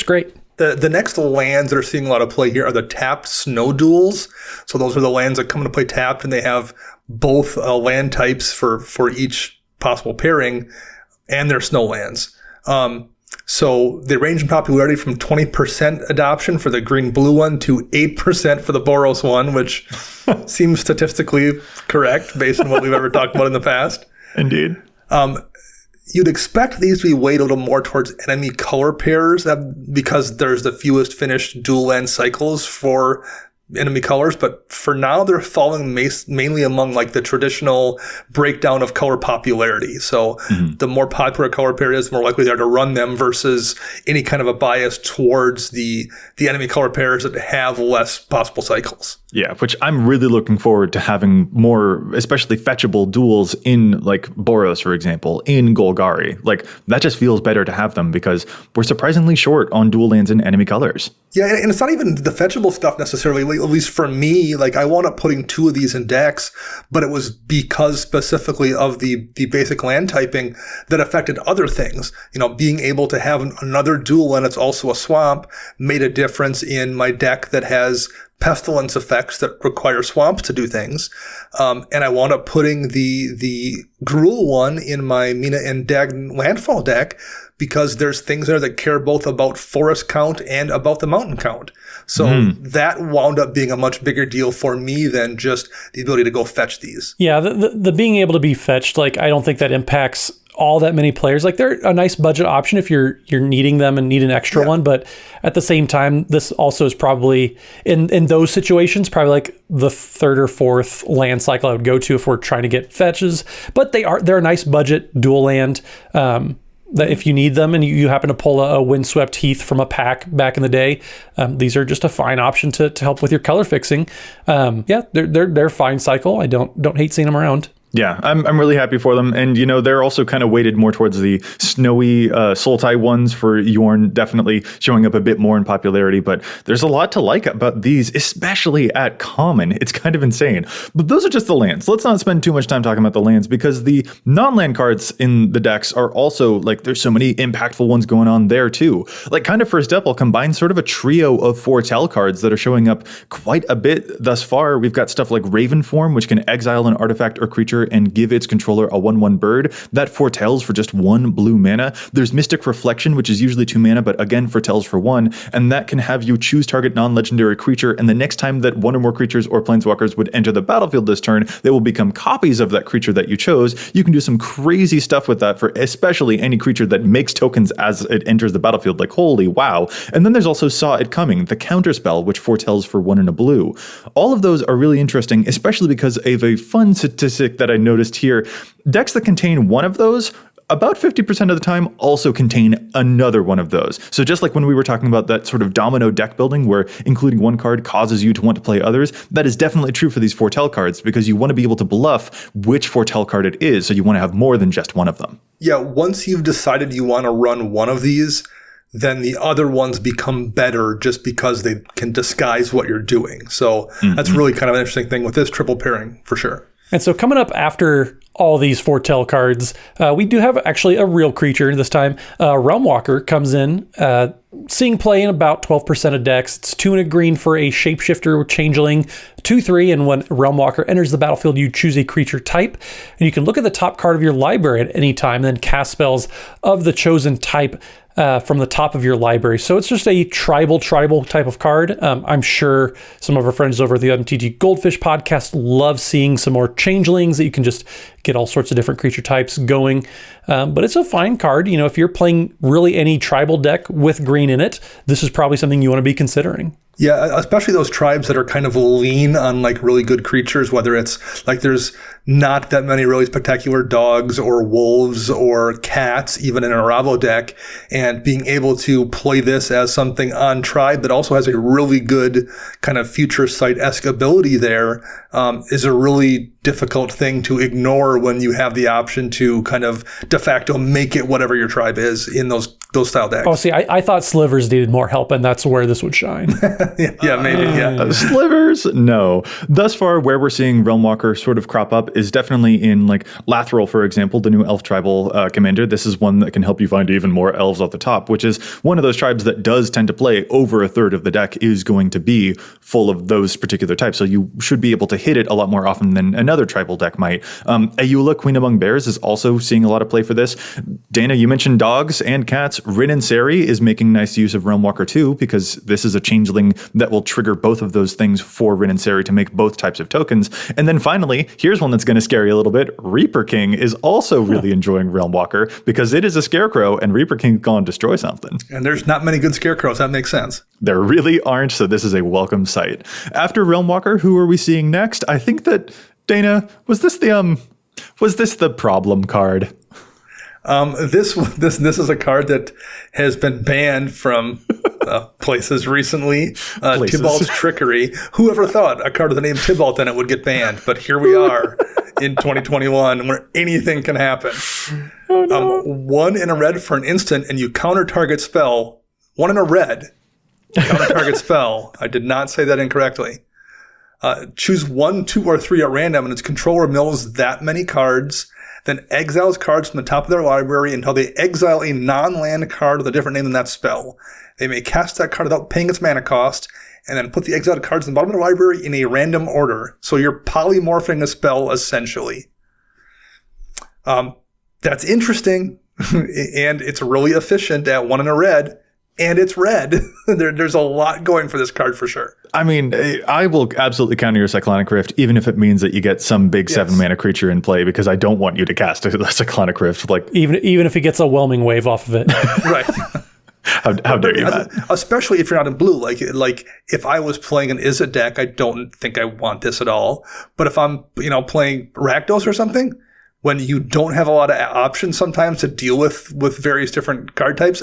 great. The next lands that are seeing a lot of play here are the tapped snow duels. So those are the lands that come into play tapped, and they have both land types for each possible pairing, and they're snow lands. So they range in popularity from 20% adoption for the green-blue one to 8% for the Boros one, which seems statistically correct based on what we've ever talked about in the past. Indeed. You'd expect these to be weighed a little more towards enemy color pairs because there's the fewest finished dual land cycles for enemy colors, but for now they're falling mainly among like the traditional breakdown of color popularity. So the more popular color pair is, the more likely they are to run them versus any kind of a bias towards the enemy color pairs that have less possible cycles. Yeah, which I'm really looking forward to having more, especially fetchable duels in like Boros, for example, in Golgari. Like that just feels better to have them because we're surprisingly short on dual lands in enemy colors. Yeah, and it's not even the fetchable stuff necessarily. Like, at least for me, like I wound up putting 2 of these in decks, but it was because specifically of the basic land typing that affected other things. Being able to have another dual and it's also a swamp made a difference in my deck that has pestilence effects that require swamps to do things. And I wound up putting the Gruul one in my Mina and Dag landfall deck because there's things there that care both about forest count and about the mountain count. So that wound up being a much bigger deal for me than just the ability to go fetch these. Yeah, the being able to be fetched, like I don't think that impacts all that many players. Like they're a nice budget option if you're needing them and need an extra one, but at the same time, this also is probably in those situations probably like the 3rd or 4th land cycle I would go to if we're trying to get fetches. But they're a nice budget dual land. that if you need them and you happen to pull a windswept heath from a pack back in the day, these are just a fine option to help with your color fixing. They're fine cycle. I don't hate seeing them around. Yeah, I'm really happy for them. And, they're also kind of weighted more towards the snowy Sultai ones for Jorn, definitely showing up a bit more in popularity. But there's a lot to like about these, especially at common. It's kind of insane. But those are just the lands. Let's not spend too much time talking about the lands, because the non-land cards in the decks are also, there's so many impactful ones going on there too. Kind of First Up, I'll combine sort of a trio of foretell cards that are showing up quite a bit thus far. We've got stuff like Raven Form, which can exile an artifact or creature and give its controller a 1/1 bird. That foretells for just 1 blue mana. There's Mystic Reflection, which is usually 2 mana, but again foretells for 1, and that can have you choose target non-legendary creature, and the next time that 1 or more creatures or planeswalkers would enter the battlefield this turn, they will become copies of that creature that you chose. You can do some crazy stuff with that for especially any creature that makes tokens as it enters the battlefield. Holy wow. And then there's also Saw It Coming, the counterspell, which foretells for 1 and a blue. All of those are really interesting, especially because of a fun statistic that I noticed here. Decks that contain one of those, about 50% of the time, also contain another one of those. So just like when we were talking about that sort of domino deck building where including one card causes you to want to play others, that is definitely true for these foretell cards, because you want to be able to bluff which foretell card it is, so you want to have more than just one of them. Yeah, once you've decided you want to run one of these, then the other ones become better just because they can disguise what you're doing. So that's really kind of an interesting thing with this triple pairing, for sure. And so coming up after all these foretell cards, we do have actually a real creature this time. Realm Walker comes in, seeing play in about 12% of decks. It's 2 and a green for a shapeshifter or changeling, 2/3, and when Realm Walker enters the battlefield, you choose a creature type, and you can look at the top card of your library at any time, then cast spells of the chosen type from the top of your library. So it's just a tribal type of card. I'm sure some of our friends over at the MTG Goldfish podcast love seeing some more changelings that you can just get all sorts of different creature types going. But it's a fine card. If you're playing really any tribal deck with green in it, this is probably something you want to be considering. Yeah, especially those tribes that are kind of lean on really good creatures, whether it's there's not that many really spectacular dogs or wolves or cats, even in a Ravo deck, and being able to play this as something on tribe that also has a really good kind of future sight-esque ability there is a really difficult thing to ignore when you have the option to kind of de facto make it whatever your tribe is in those style decks. Oh, see, I thought Slivers needed more help, and that's where this would shine. Yeah, maybe, yeah. Slivers? No. Thus far, where we're seeing Realm Walker sort of crop up is definitely in Lathril, for example, the new elf tribal commander. This is one that can help you find even more elves off the top, which is one of those tribes that does tend to play over a third of the deck is going to be full of those particular types. So you should be able to hit it a lot more often than another tribal deck might. Ayula, Queen Among Bears, is also seeing a lot of play for this. Dana, you mentioned dogs and cats. Rin and Seri is making nice use of Realm Walker too, because this is a changeling that will trigger both of those things for Rin and Seri to make both types of tokens. And then finally, here's one that's going to scare you a little bit. Reaper King is also really enjoying Realm Walker because it is a scarecrow and Reaper King's gonna destroy something. And there's not many good scarecrows. That makes sense. There really aren't, so this is a welcome sight. After Realm Walker, who are we seeing next? I think that, Dana, was this the problem card? This is a card that has been banned from places recently. Tybalt's Trickery. Whoever thought a card with the name Tybalt in it would get banned? But here we are in 2021, where anything can happen. Oh, no. 1 in a red for an instant, and you counter target spell. 1 in a red. Counter target spell. I did not say that incorrectly. Choose 1, 2, or 3 at random, and its controller mills that many cards, then exiles cards from the top of their library until they exile a non-land card with a different name than that spell. They may cast that card without paying its mana cost, and then put the exiled cards in the bottom of the library in a random order. So you're polymorphing a spell, essentially. That's interesting, and it's really efficient at 1 in a red, and it's red. There's a lot going for this card for sure. I mean, I will absolutely counter your Cyclonic Rift, even if it means that you get some big 7-mana creature in play, because I don't want you to cast a Cyclonic Rift. Even if he gets a whelming wave off of it. Right. How dare you, Matt? Especially if you're not in blue. Like if I was playing an Izzet deck, I don't think I want this at all. But if I'm, playing Rakdos or something, when you don't have a lot of options sometimes to deal with various different card types,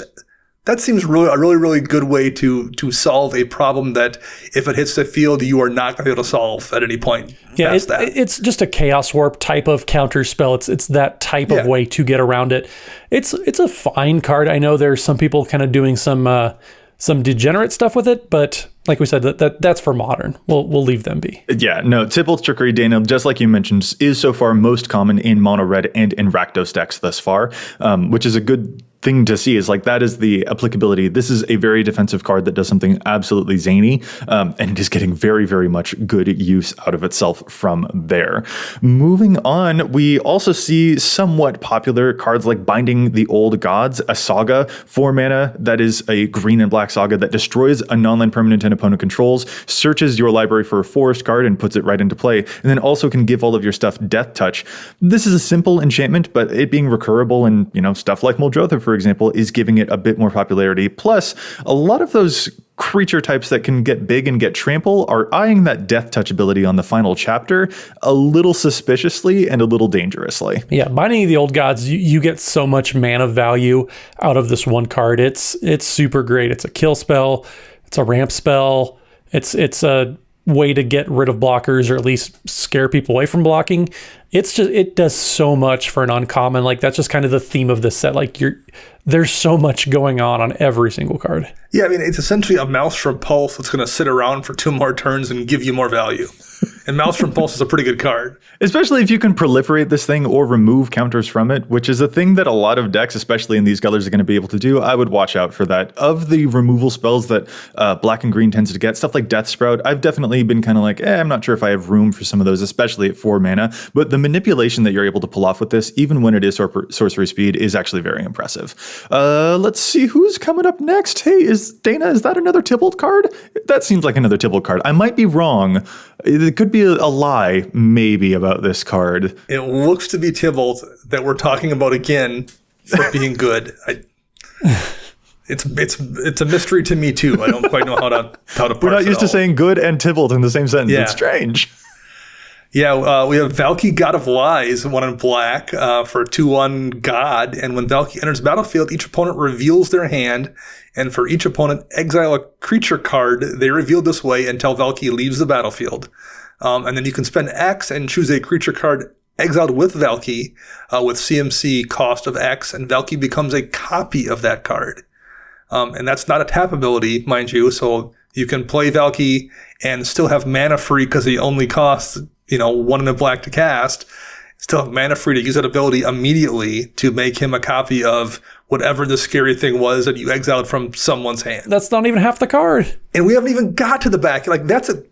that seems really a really good way to solve a problem that if it hits the field, you are not going to be able to solve at any point. Yeah, it's just a Chaos Warp type of counter spell. It's that type of way to get around it. It's a fine card. I know there's some people kind of doing some degenerate stuff with it, but like we said, that's for modern. We'll leave them be. Yeah, no, Tybalt's Trickery, Dana, just like you mentioned, is so far most common in mono red and in Rakdos decks thus far, which is a good thing to see. Is like that is the applicability. This is a very defensive card that does something absolutely zany, and it is getting very, very much good use out of itself from there. Moving on, we also see somewhat popular cards like Binding the Old Gods, a saga, 4 mana that is a green and black saga that destroys a non-land permanent and opponent controls, searches your library for a forest card and puts it right into play, and then also can give all of your stuff Death Touch. This is a simple enchantment, but it being recurable and, stuff like Muldrotha, for example, is giving it a bit more popularity. Plus, a lot of those creature types that can get big and get trample are eyeing that Death Touch ability on the final chapter a little suspiciously and a little dangerously. Yeah, Binding the Old Gods, you get so much mana value out of this one card. It's super great. It's a kill spell. It's a ramp spell. It's a way to get rid of blockers or at least scare people away from blocking. It does so much for an uncommon. Like that's just kind of the theme of this set. Like there's so much going on every single card. Yeah, I mean, it's essentially a Maelstrom Pulse that's going to sit around for 2 more turns and give you more value. And Maelstrom Pulse is a pretty good card. Especially if you can proliferate this thing or remove counters from it, which is a thing that a lot of decks, especially in these colors, are going to be able to do. I would watch out for that. Of the removal spells that black and green tends to get, stuff like Death Sprout, I've definitely been kind of like, I'm not sure if I have room for some of those, especially at 4 mana. But the manipulation that you're able to pull off with this, even when it is sorcery speed, is actually very impressive. Let's see who's coming up next. Hey, is that another Tybalt card? That seems like another Tybalt card. I might be wrong. It could be a lie, maybe, about this card. It looks to be Tybalt that we're talking about again for being good. It's a mystery to me too. I don't quite know how to parse. We're not used to saying good and Tybalt in the same sentence. Yeah. It's strange. Yeah, we have Valki, God of Lies, 1 in black for 2/1 God. And when Valki enters battlefield, each opponent reveals their hand. And for each opponent, exile a creature card they revealed this way until Valki leaves the battlefield. And then you can spend X and choose a creature card exiled with Valki with CMC cost of X. And Valki becomes a copy of that card. And that's not a tap ability, mind you. So you can play Valki and still have mana free because he only costs 1 in a black to cast, still have mana free to use that ability immediately to make him a copy of whatever the scary thing was that you exiled from someone's hand. That's not even half the card. And we haven't even got to the back. Like, that's a...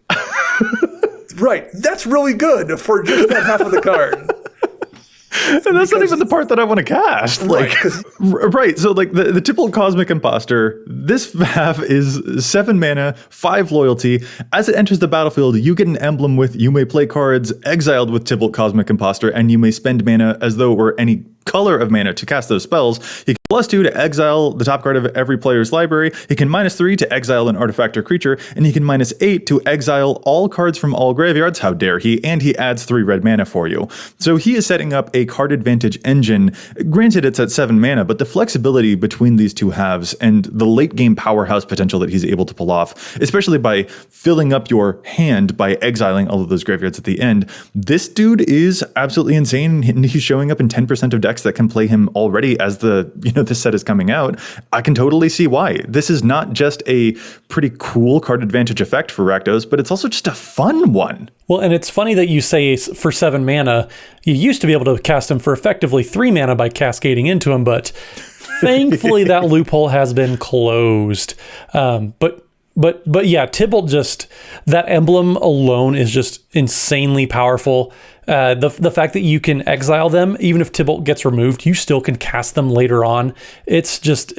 Right. That's really good for just that half of the card. And that's not even the part that I want to cast. Right. So the Tybalt Cosmic Imposter, this half is 7 mana, 5 loyalty. As it enters the battlefield, you get an emblem with you may play cards exiled with Tybalt Cosmic Imposter, and you may spend mana as though it were any color of mana to cast those spells. He can +2 to exile the top card of every player's library. He can -3 to exile an artifact or creature, and he can -8 to exile all cards from all graveyards. How dare he? And he adds 3 red mana for you. So he is setting up a card advantage engine. Granted, it's at 7 mana, but the flexibility between these two halves and the late game powerhouse potential that he's able to pull off, especially by filling up your hand by exiling all of those graveyards at the end, this dude is absolutely insane. He's showing up in 10% of decks that can play him already as this set is coming out. I can totally see why. This is not just a pretty cool card advantage effect for Rakdos, but it's also just a fun one. Well, and it's funny that you say for 7 mana, you used to be able to cast him for effectively 3 mana by cascading into him, but thankfully that loophole has been closed. But yeah, Tybalt that emblem alone is just insanely powerful. The fact that you can exile them, even if Tybalt gets removed, you still can cast them later on. It's just,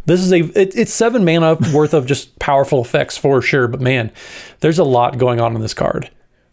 it's 7 mana worth of just powerful effects for sure. But man, there's a lot going on in this card.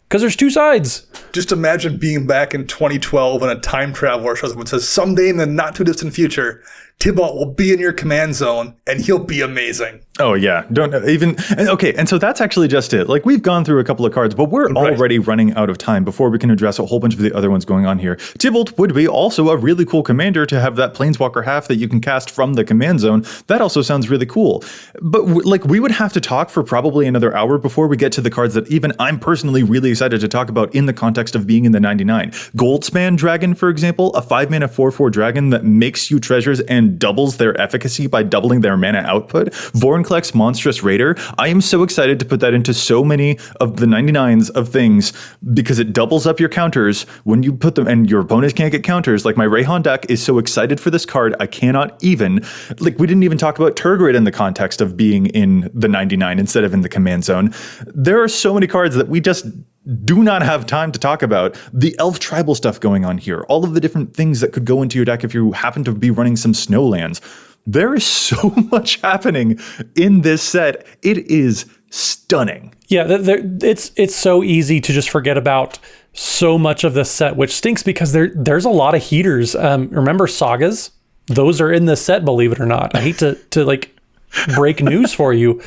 Because there's 2 sides. Just imagine being back in 2012 and a time traveler shows up and says, someday in the not too distant future, Tybalt will be in your command zone, and he'll be amazing. Oh, yeah. Don't even. Okay. And so that's actually just it. Like, we've gone through a couple of cards, but we're already running out of time before we can address a whole bunch of the other ones going on here. Tybalt would be also a really cool commander to have that Planeswalker half that you can cast from the command zone. That also sounds really cool. But like, we would have to talk for probably another hour before we get to the cards that even I'm personally really excited to talk about in the context of being in the 99. Goldspan Dragon, for example, a 5-mana 4/4 dragon that makes you treasures and doubles their efficacy by doubling their mana output. Vorinclex Monstrous Raider. I am so excited to put that into so many of the 99s of things because it doubles up your counters when you put them, and your opponents can't get counters. Like, my Rayhan deck is so excited for this card, I cannot even. Like, we didn't even talk about Tergrid in the context of being in the 99 instead of in the command zone. There are so many cards that we just do not have time to talk about. The elf tribal stuff going on here, all of the different things that could go into your deck if you happen to be running some snowlands. There is so much happening in this set. It is stunning. Yeah, it's so easy to just forget about so much of this set, which stinks because there's a lot of heaters. Remember sagas? Those are in this set, believe it or not. I hate to like break news for you,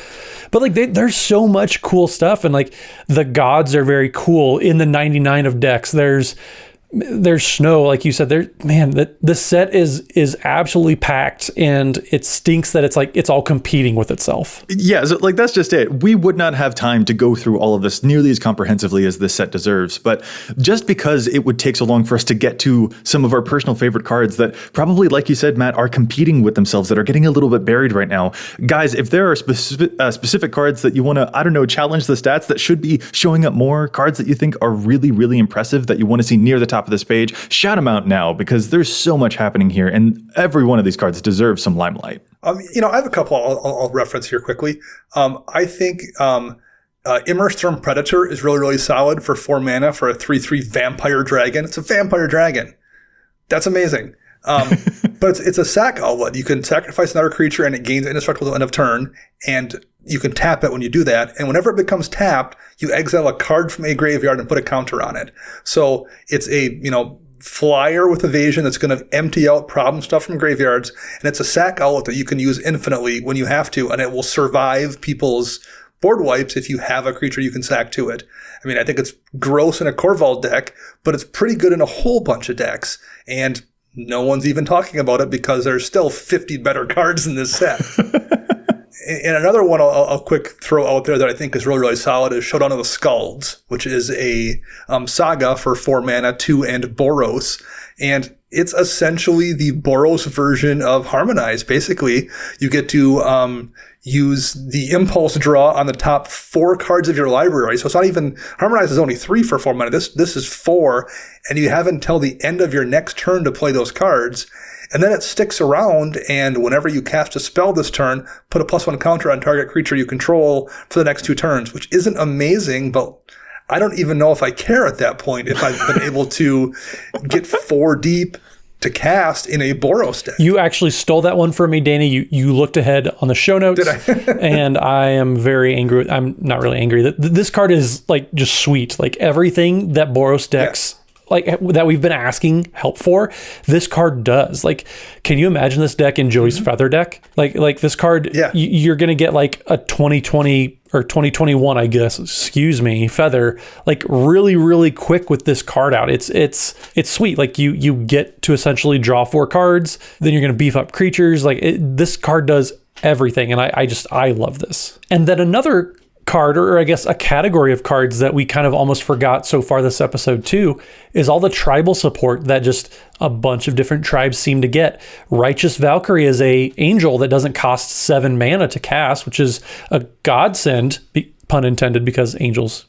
but like there's so much cool stuff, and like the gods are very cool in the 99 of decks. There's snow, like you said. The set is absolutely packed, and it stinks that it's all competing with itself. Yeah, so like that's just it. We would not have time to go through all of this nearly as comprehensively as this set deserves, but just because it would take so long for us to get to some of our personal favorite cards that probably, like you said, Matt, are competing with themselves, that are getting a little bit buried right now. Guys, if there are specific cards that you want to, I don't know, challenge the stats that should be showing up more, cards that you think are really, really impressive that you want to see near the top of this page, shout them out now, because there's so much happening here, and every one of these cards deserves some limelight. I have a couple I'll reference here quickly. I think Immersturm Predator is really, really solid for 4 mana for a 3/3 vampire dragon. It's a vampire dragon. That's amazing. But it's a sack outlet. You can sacrifice another creature and it gains indestructible at the end of turn, and you can tap it when you do that. And whenever it becomes tapped, you exile a card from a graveyard and put a counter on it. So it's a, flyer with evasion that's going to empty out problem stuff from graveyards. And it's a sack outlet that you can use infinitely when you have to, and it will survive people's board wipes if you have a creature you can sack to it. I mean, I think it's gross in a Corval deck, but it's pretty good in a whole bunch of decks. And no one's even talking about it because there's still 50 better cards in this set. And another one I'll quick throw out there that I think is really, really solid is Showdown of the Skalds, which is a saga for 4 mana, 2 and Boros. And it's essentially the Boros version of Harmonize. Basically, you get to use the impulse draw on the top 4 cards of your library. So it's not even, Harmonize is only 3 for 4 mana. This is 4, and you have until the end of your next turn to play those cards. And then it sticks around, and whenever you cast a spell this turn, put a +1 counter on target creature you control for the next 2 turns, which isn't amazing, but I don't even know if I care at that point if I've been able to get 4 deep to cast in a Boros deck. You actually stole that one from me, Danny. You looked ahead on the show notes. Did I? And I am very angry. I'm not really angry. This card is like just sweet. Like everything that Boros decks... Yeah. Like that we've been asking help for, this card does. Like, can you imagine this deck in Joey's Feather deck? Like this card, yeah. You're going to get like a 2020 or 2021, I guess, Feather, like really, really quick with this card out. It's sweet. Like you get to essentially draw 4 cards, then you're going to beef up creatures. Like this card does everything. And I love this. And then another card, or I guess a category of cards that we kind of almost forgot so far this episode too, is all the tribal support that just a bunch of different tribes seem to get. Righteous Valkyrie is a angel that doesn't cost 7 mana to cast, which is a godsend, pun intended, because angels,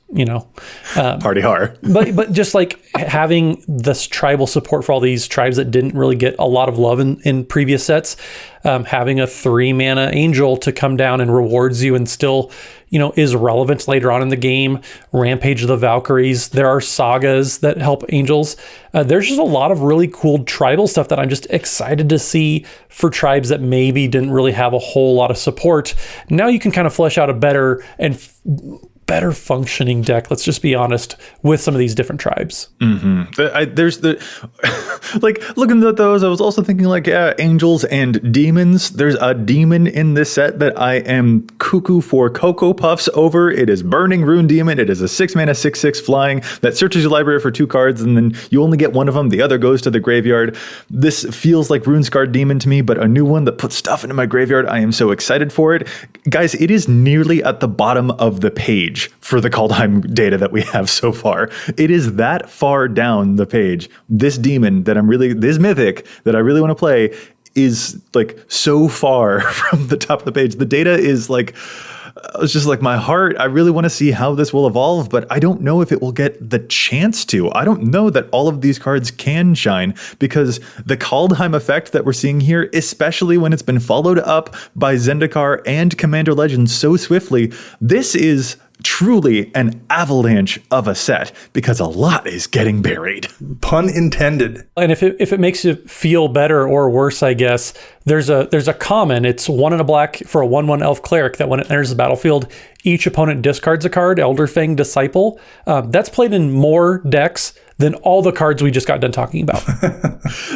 party hard. but just like having this tribal support for all these tribes that didn't really get a lot of love in previous sets, having a 3 mana angel to come down and rewards you and still, is relevant later on in the game. Rampage of the Valkyries. There are sagas that help angels. There's just a lot of really cool tribal stuff that I'm just excited to see for tribes that maybe didn't really have a whole lot of support. Now you can kind of flesh out a better and better functioning deck, let's just be honest, with some of these different tribes. There's the like looking at those, I was also thinking like angels and demons. There's a demon in this set that I am cuckoo for Cocoa Puffs over. It is Burning Rune Demon. It is a 6-mana 6/6 flying that searches your library for 2 cards, and then you only get one of them. The other goes to the graveyard. This feels like Runescarred Demon to me, but a new one that puts stuff into my graveyard. I am so excited for it. Guys, it is nearly at the bottom of the page for the Kaldheim data that we have so far. It is that far down the page. This demon that this mythic that I really want to play is like so far from the top of the page. The data is like, it's just like my heart. I really want to see how this will evolve, but I don't know if it will get the chance to. I don't know that all of these cards can shine, because the Kaldheim effect that we're seeing here, especially when it's been followed up by Zendikar and Commander Legends so swiftly, this is truly an avalanche of a set, because a lot is getting buried. Pun intended. And if it makes you feel better or worse, I guess, there's a common. It's 1 and a black for a 1/1 elf cleric that when it enters the battlefield, each opponent discards a card, Elderfang Disciple. That's played in more decks than all the cards we just got done talking about.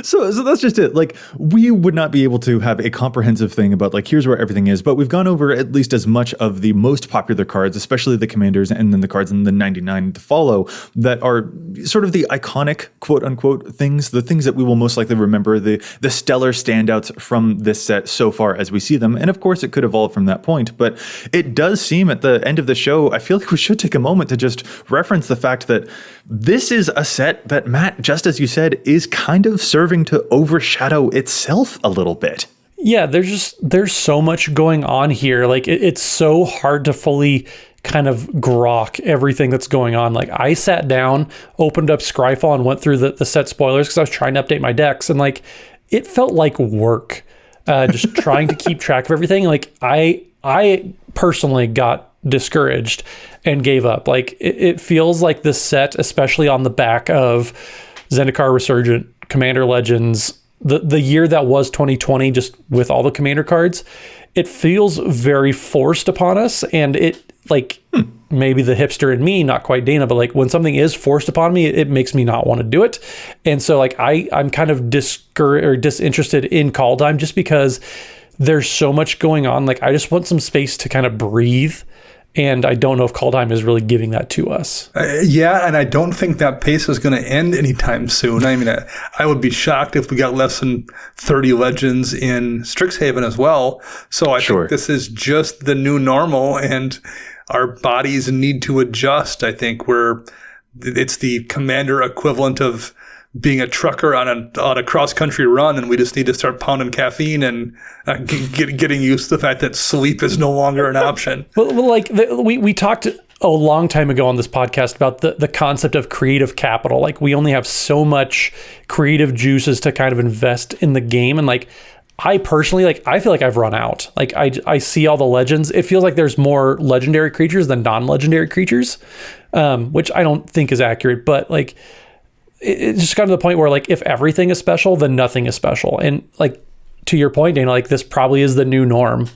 So that's just it. Like, we would not be able to have a comprehensive thing about like, here's where everything is, but we've gone over at least as much of the most popular cards, especially the commanders, and then the cards in the 99 to follow that are sort of the iconic quote unquote things, the things that we will most likely remember, the stellar standouts from this set so far as we see them. And of course it could evolve from that point, but it does seem at the end of the show, I feel like we should take a moment to just reference the fact that this is a set that, Matt, just as you said, is kind of serving to overshadow itself a little bit. Yeah, there's so much going on here. Like it's so hard to fully kind of grok everything that's going on. Like I sat down, opened up Scryfall and went through the set spoilers because I was trying to update my decks, and like it felt like work. Just trying to keep track of everything. Like I personally got discouraged and gave up. Like it feels like this set, especially on the back of Zendikar Resurgent, Commander Legends, the year that was 2020, just with all the commander cards, it feels very forced upon us. And it like maybe the hipster in me, not quite Dana, but like when something is forced upon me, it makes me not want to do it. And so like I'm kind of disinterested in Kaldheim just because there's so much going on. Like I just want some space to kind of breathe. And I don't know if Kaldheim is really giving that to us. Yeah, and I don't think that pace is going to end anytime soon. I mean, I would be shocked if we got less than 30 legends in Strixhaven as well. So I think this is just the new normal, and our bodies need to adjust. I think it's the commander equivalent of being a trucker on a cross-country run, and we just need to start pounding caffeine and getting used to the fact that sleep is no longer an option. Well, like we talked a long time ago on this podcast about the concept of creative capital. Like we only have so much creative juices to kind of invest in the game, and like I personally, like I feel like I've run out. Like I see all the legends. It feels like there's more legendary creatures than non-legendary creatures, which I don't think is accurate, but like it's just got to the point where like if everything is special, then nothing is special. And like to your point, Dana, like this probably is the new norm.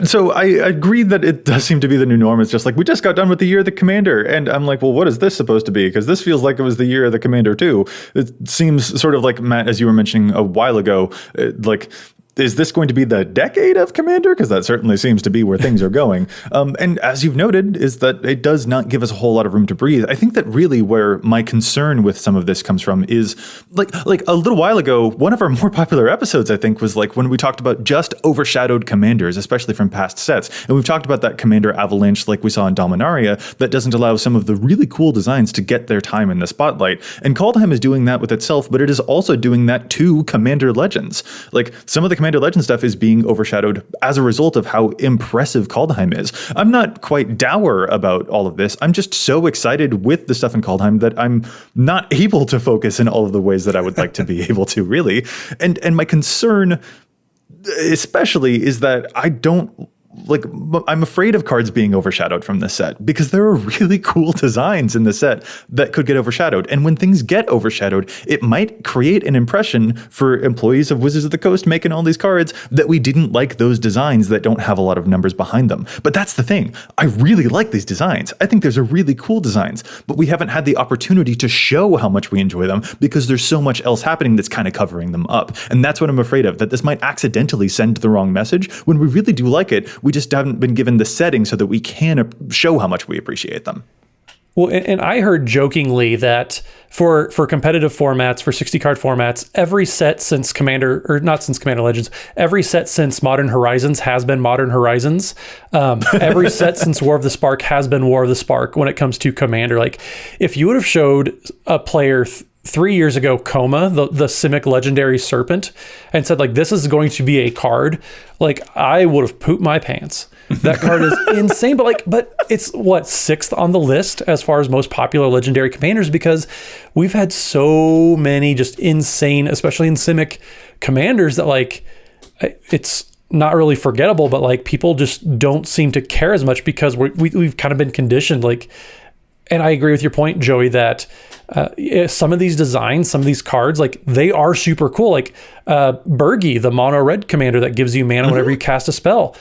So I agree that it does seem to be the new norm. It's just like, we just got done with the year of the commander. And I'm like, well, what is this supposed to be? Because this feels like it was the year of the commander too. It seems sort of like, Matt, as you were mentioning a while ago, like, is this going to be the decade of Commander? Because that certainly seems to be where things are going. And as you've noted, is that it does not give us a whole lot of room to breathe. I think that really where my concern with some of this comes from is like a little while ago, one of our more popular episodes, I think, was like when we talked about just overshadowed commanders, especially from past sets. And we've talked about that Commander Avalanche like we saw in Dominaria that doesn't allow some of the really cool designs to get their time in the spotlight. And Kaldheim is doing that with itself, but it is also doing that to Commander Legends. Like some of the Commander Legend stuff is being overshadowed as a result of how impressive Kaldheim is. I'm not quite dour about all of this. I'm just so excited with the stuff in Kaldheim that I'm not able to focus in all of the ways that I would like to be able to, really. And my concern especially is that I don't I'm afraid of cards being overshadowed from this set because there are really cool designs in the set that could get overshadowed. And when things get overshadowed, it might create an impression for employees of Wizards of the Coast making all these cards that we didn't like those designs that don't have a lot of numbers behind them. But that's the thing. I really like these designs. I think those are really cool designs, but we haven't had the opportunity to show how much we enjoy them because there's so much else happening that's kind of covering them up. And that's what I'm afraid of, that this might accidentally send the wrong message when we really do like it. We just haven't been given the setting so that we can show how much we appreciate them. Well, and I heard jokingly that for competitive formats, for 60-card formats, every set since Commander, or not since Commander Legends, every set since Modern Horizons has been Modern Horizons. Every set since War of the Spark has been War of the Spark when it comes to Commander. Like, if you would have showed a player 3 years ago Coma, the Simic Legendary Serpent, and said, like, this is going to be a card, like, I would have pooped my pants. That card is insane, but it's what, 6th on the list as far as most popular legendary commanders, because we've had so many just insane, especially in Simic commanders, that like it's not really forgettable, but like people just don't seem to care as much because we've kind of been conditioned. Like, and I agree with your point, Joey, that some of these designs, some of these cards, like they are super cool. Like Bergi, the mono red commander that gives you mana whenever you cast a spell.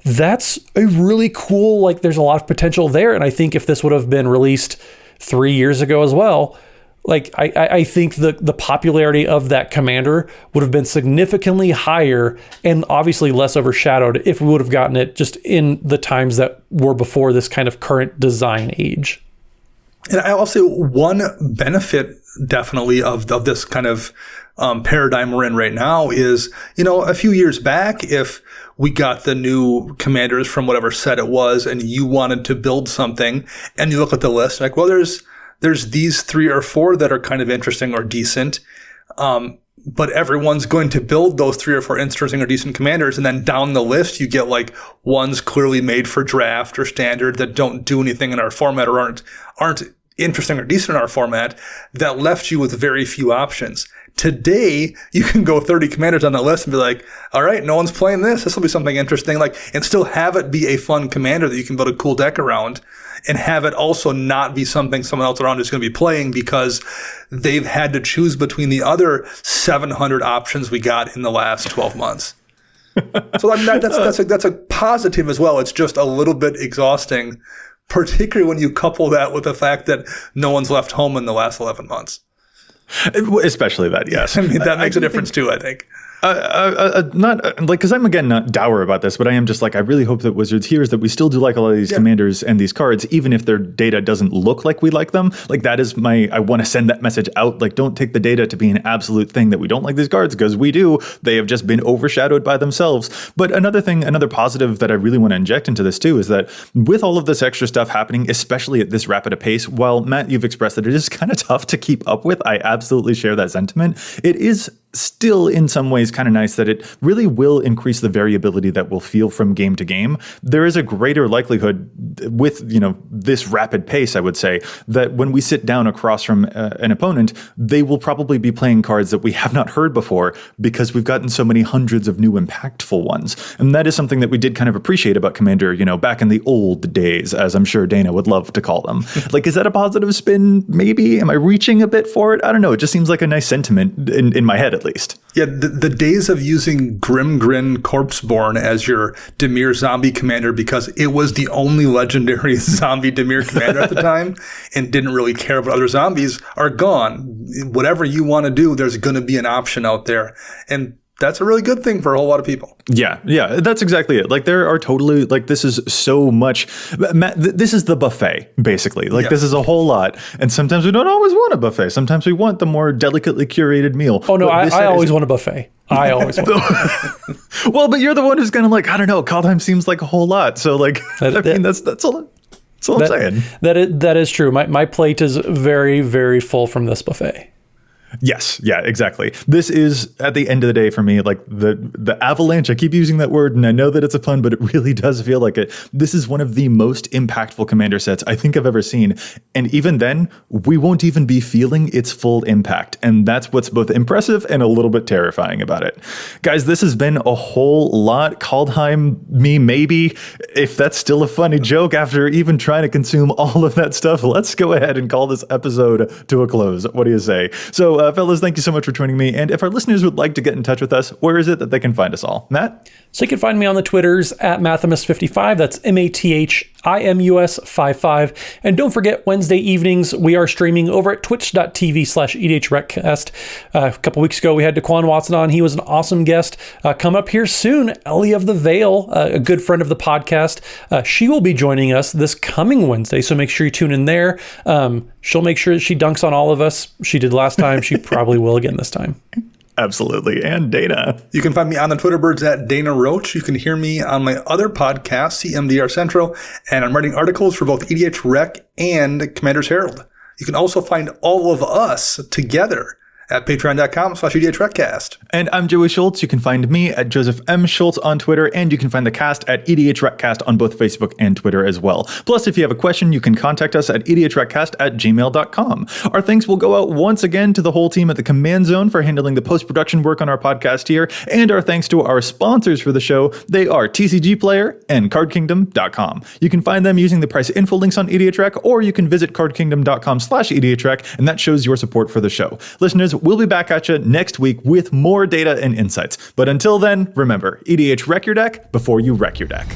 That's a really cool, like there's a lot of potential there. And I think if this would have been released 3 years ago as well, like I think the popularity of that commander would have been significantly higher and obviously less overshadowed if we would have gotten it just in the times that were before this kind of current design age. And I'll say one benefit definitely of this kind of paradigm we're in right now is, a few years back, if we got the new commanders from whatever set it was and you wanted to build something and you look at the list, like, well, there's these 3 or 4 that are kind of interesting or decent. But everyone's going to build those 3 or 4 interesting or decent commanders. And then down the list, you get like ones clearly made for draft or standard that don't do anything in our format or aren't interesting or decent in our format, that left you with very few options. Today, you can go 30 commanders on that list and be like, all right, no one's playing this. This will be something interesting, and still have it be a fun commander that you can build a cool deck around, and have it also not be something someone else around is going to be playing because they've had to choose between the other 700 options we got in the last 12 months. So that's a positive as well. It's just a little bit exhausting, particularly when you couple that with the fact that no one's left home in the last 11 months. Especially that, yes. I mean, that makes a difference too, I think. Not like, because I'm again not dour about this, but I am just like, I really hope that Wizards hears that we still do like a lot of these commanders and these cards, even if their data doesn't look like we like them. Like, that is I want to send that message out. Like, don't take the data to be an absolute thing that we don't like these cards, because we do. They have just been overshadowed by themselves. But another positive that I really want to inject into this too is that with all of this extra stuff happening, especially at this rapid a pace, while Matt, you've expressed that it is kind of tough to keep up with, I absolutely share that sentiment. It is still in some ways kind of nice that it really will increase the variability that we'll feel from game to game. There is a greater likelihood with, this rapid pace, I would say, that when we sit down across from an opponent, they will probably be playing cards that we have not heard before because we've gotten so many hundreds of new impactful ones. And that is something that we did kind of appreciate about Commander, back in the old days, as I'm sure Dana would love to call them. Like, is that a positive spin? Maybe? Am I reaching a bit for it? I don't know. It just seems like a nice sentiment in my head, at least. Yeah, the days of using Grimgrin Corpseborn as your Dimir zombie commander because it was the only legendary zombie Dimir commander at the time and didn't really care about other zombies are gone. Whatever you want to do, there's going to be an option out there. And that's a really good thing for a whole lot of people. Yeah, that's exactly it. Like, there are totally, like, this is so much, this is the buffet, basically. Like, This is a whole lot. And sometimes we don't always want a buffet. Sometimes we want the more delicately curated meal. Oh, no, I always want a buffet. I always want a buffet. Well, but you're the one who's kind of like, I don't know, Kaldheim seems like a whole lot. So, like, that's all. That's all I'm saying. That is true. My plate is very, very full from this buffet. Yes, yeah, exactly. This is, at the end of the day, for me, like the Avalanche. I keep using that word, and I know that it's a pun, but it really does feel like it. This is one of the most impactful commander sets I think I've ever seen. And even then, we won't even be feeling its full impact. And that's what's both impressive and a little bit terrifying about it. Guys, this has been a whole lot. Kaldheim, me, maybe. If that's still a funny joke after even trying to consume all of that stuff, let's go ahead and call this episode to a close. What do you say? So, fellas, thank you so much for joining me. And if our listeners would like to get in touch with us, where is it that they can find us all? Matt? So you can find me on the Twitters at Mathimus55. That's MATHIMUS55. And don't forget, Wednesday evenings, we are streaming over at twitch.tv/EDHRECast. A couple weeks ago, we had Daquan Watson on. He was an awesome guest. Come up here soon, Ellie of the Veil, a good friend of the podcast. She will be joining us this coming Wednesday, so make sure you tune in there. She'll make sure that she dunks on all of us. She did last time. She probably will again this time. Absolutely. And Dana. You can find me on the Twitter birds at Dana Roach. You can hear me on my other podcast, CMDR Central, and I'm writing articles for both EDHREC and Commander's Herald. You can also find all of us together at patreon.com/EDHRECast. And I'm Joey Schultz. You can find me at Joseph M. Schultz on Twitter, and you can find the cast at EDHRECast on both Facebook and Twitter as well. Plus, if you have a question, you can contact us at EDHRECast@gmail.com. Our thanks will go out once again to the whole team at the Command Zone for handling the post-production work on our podcast here, and our thanks to our sponsors for the show. They are TCG Player and CardKingdom.com. You can find them using the price info links on EDHREC, or you can visit CardKingdom.com/EDHREC, and that shows your support for the show. Listeners, we'll be back at you next week with more data and insights. But until then, remember, EDHREC your deck before you wreck your deck.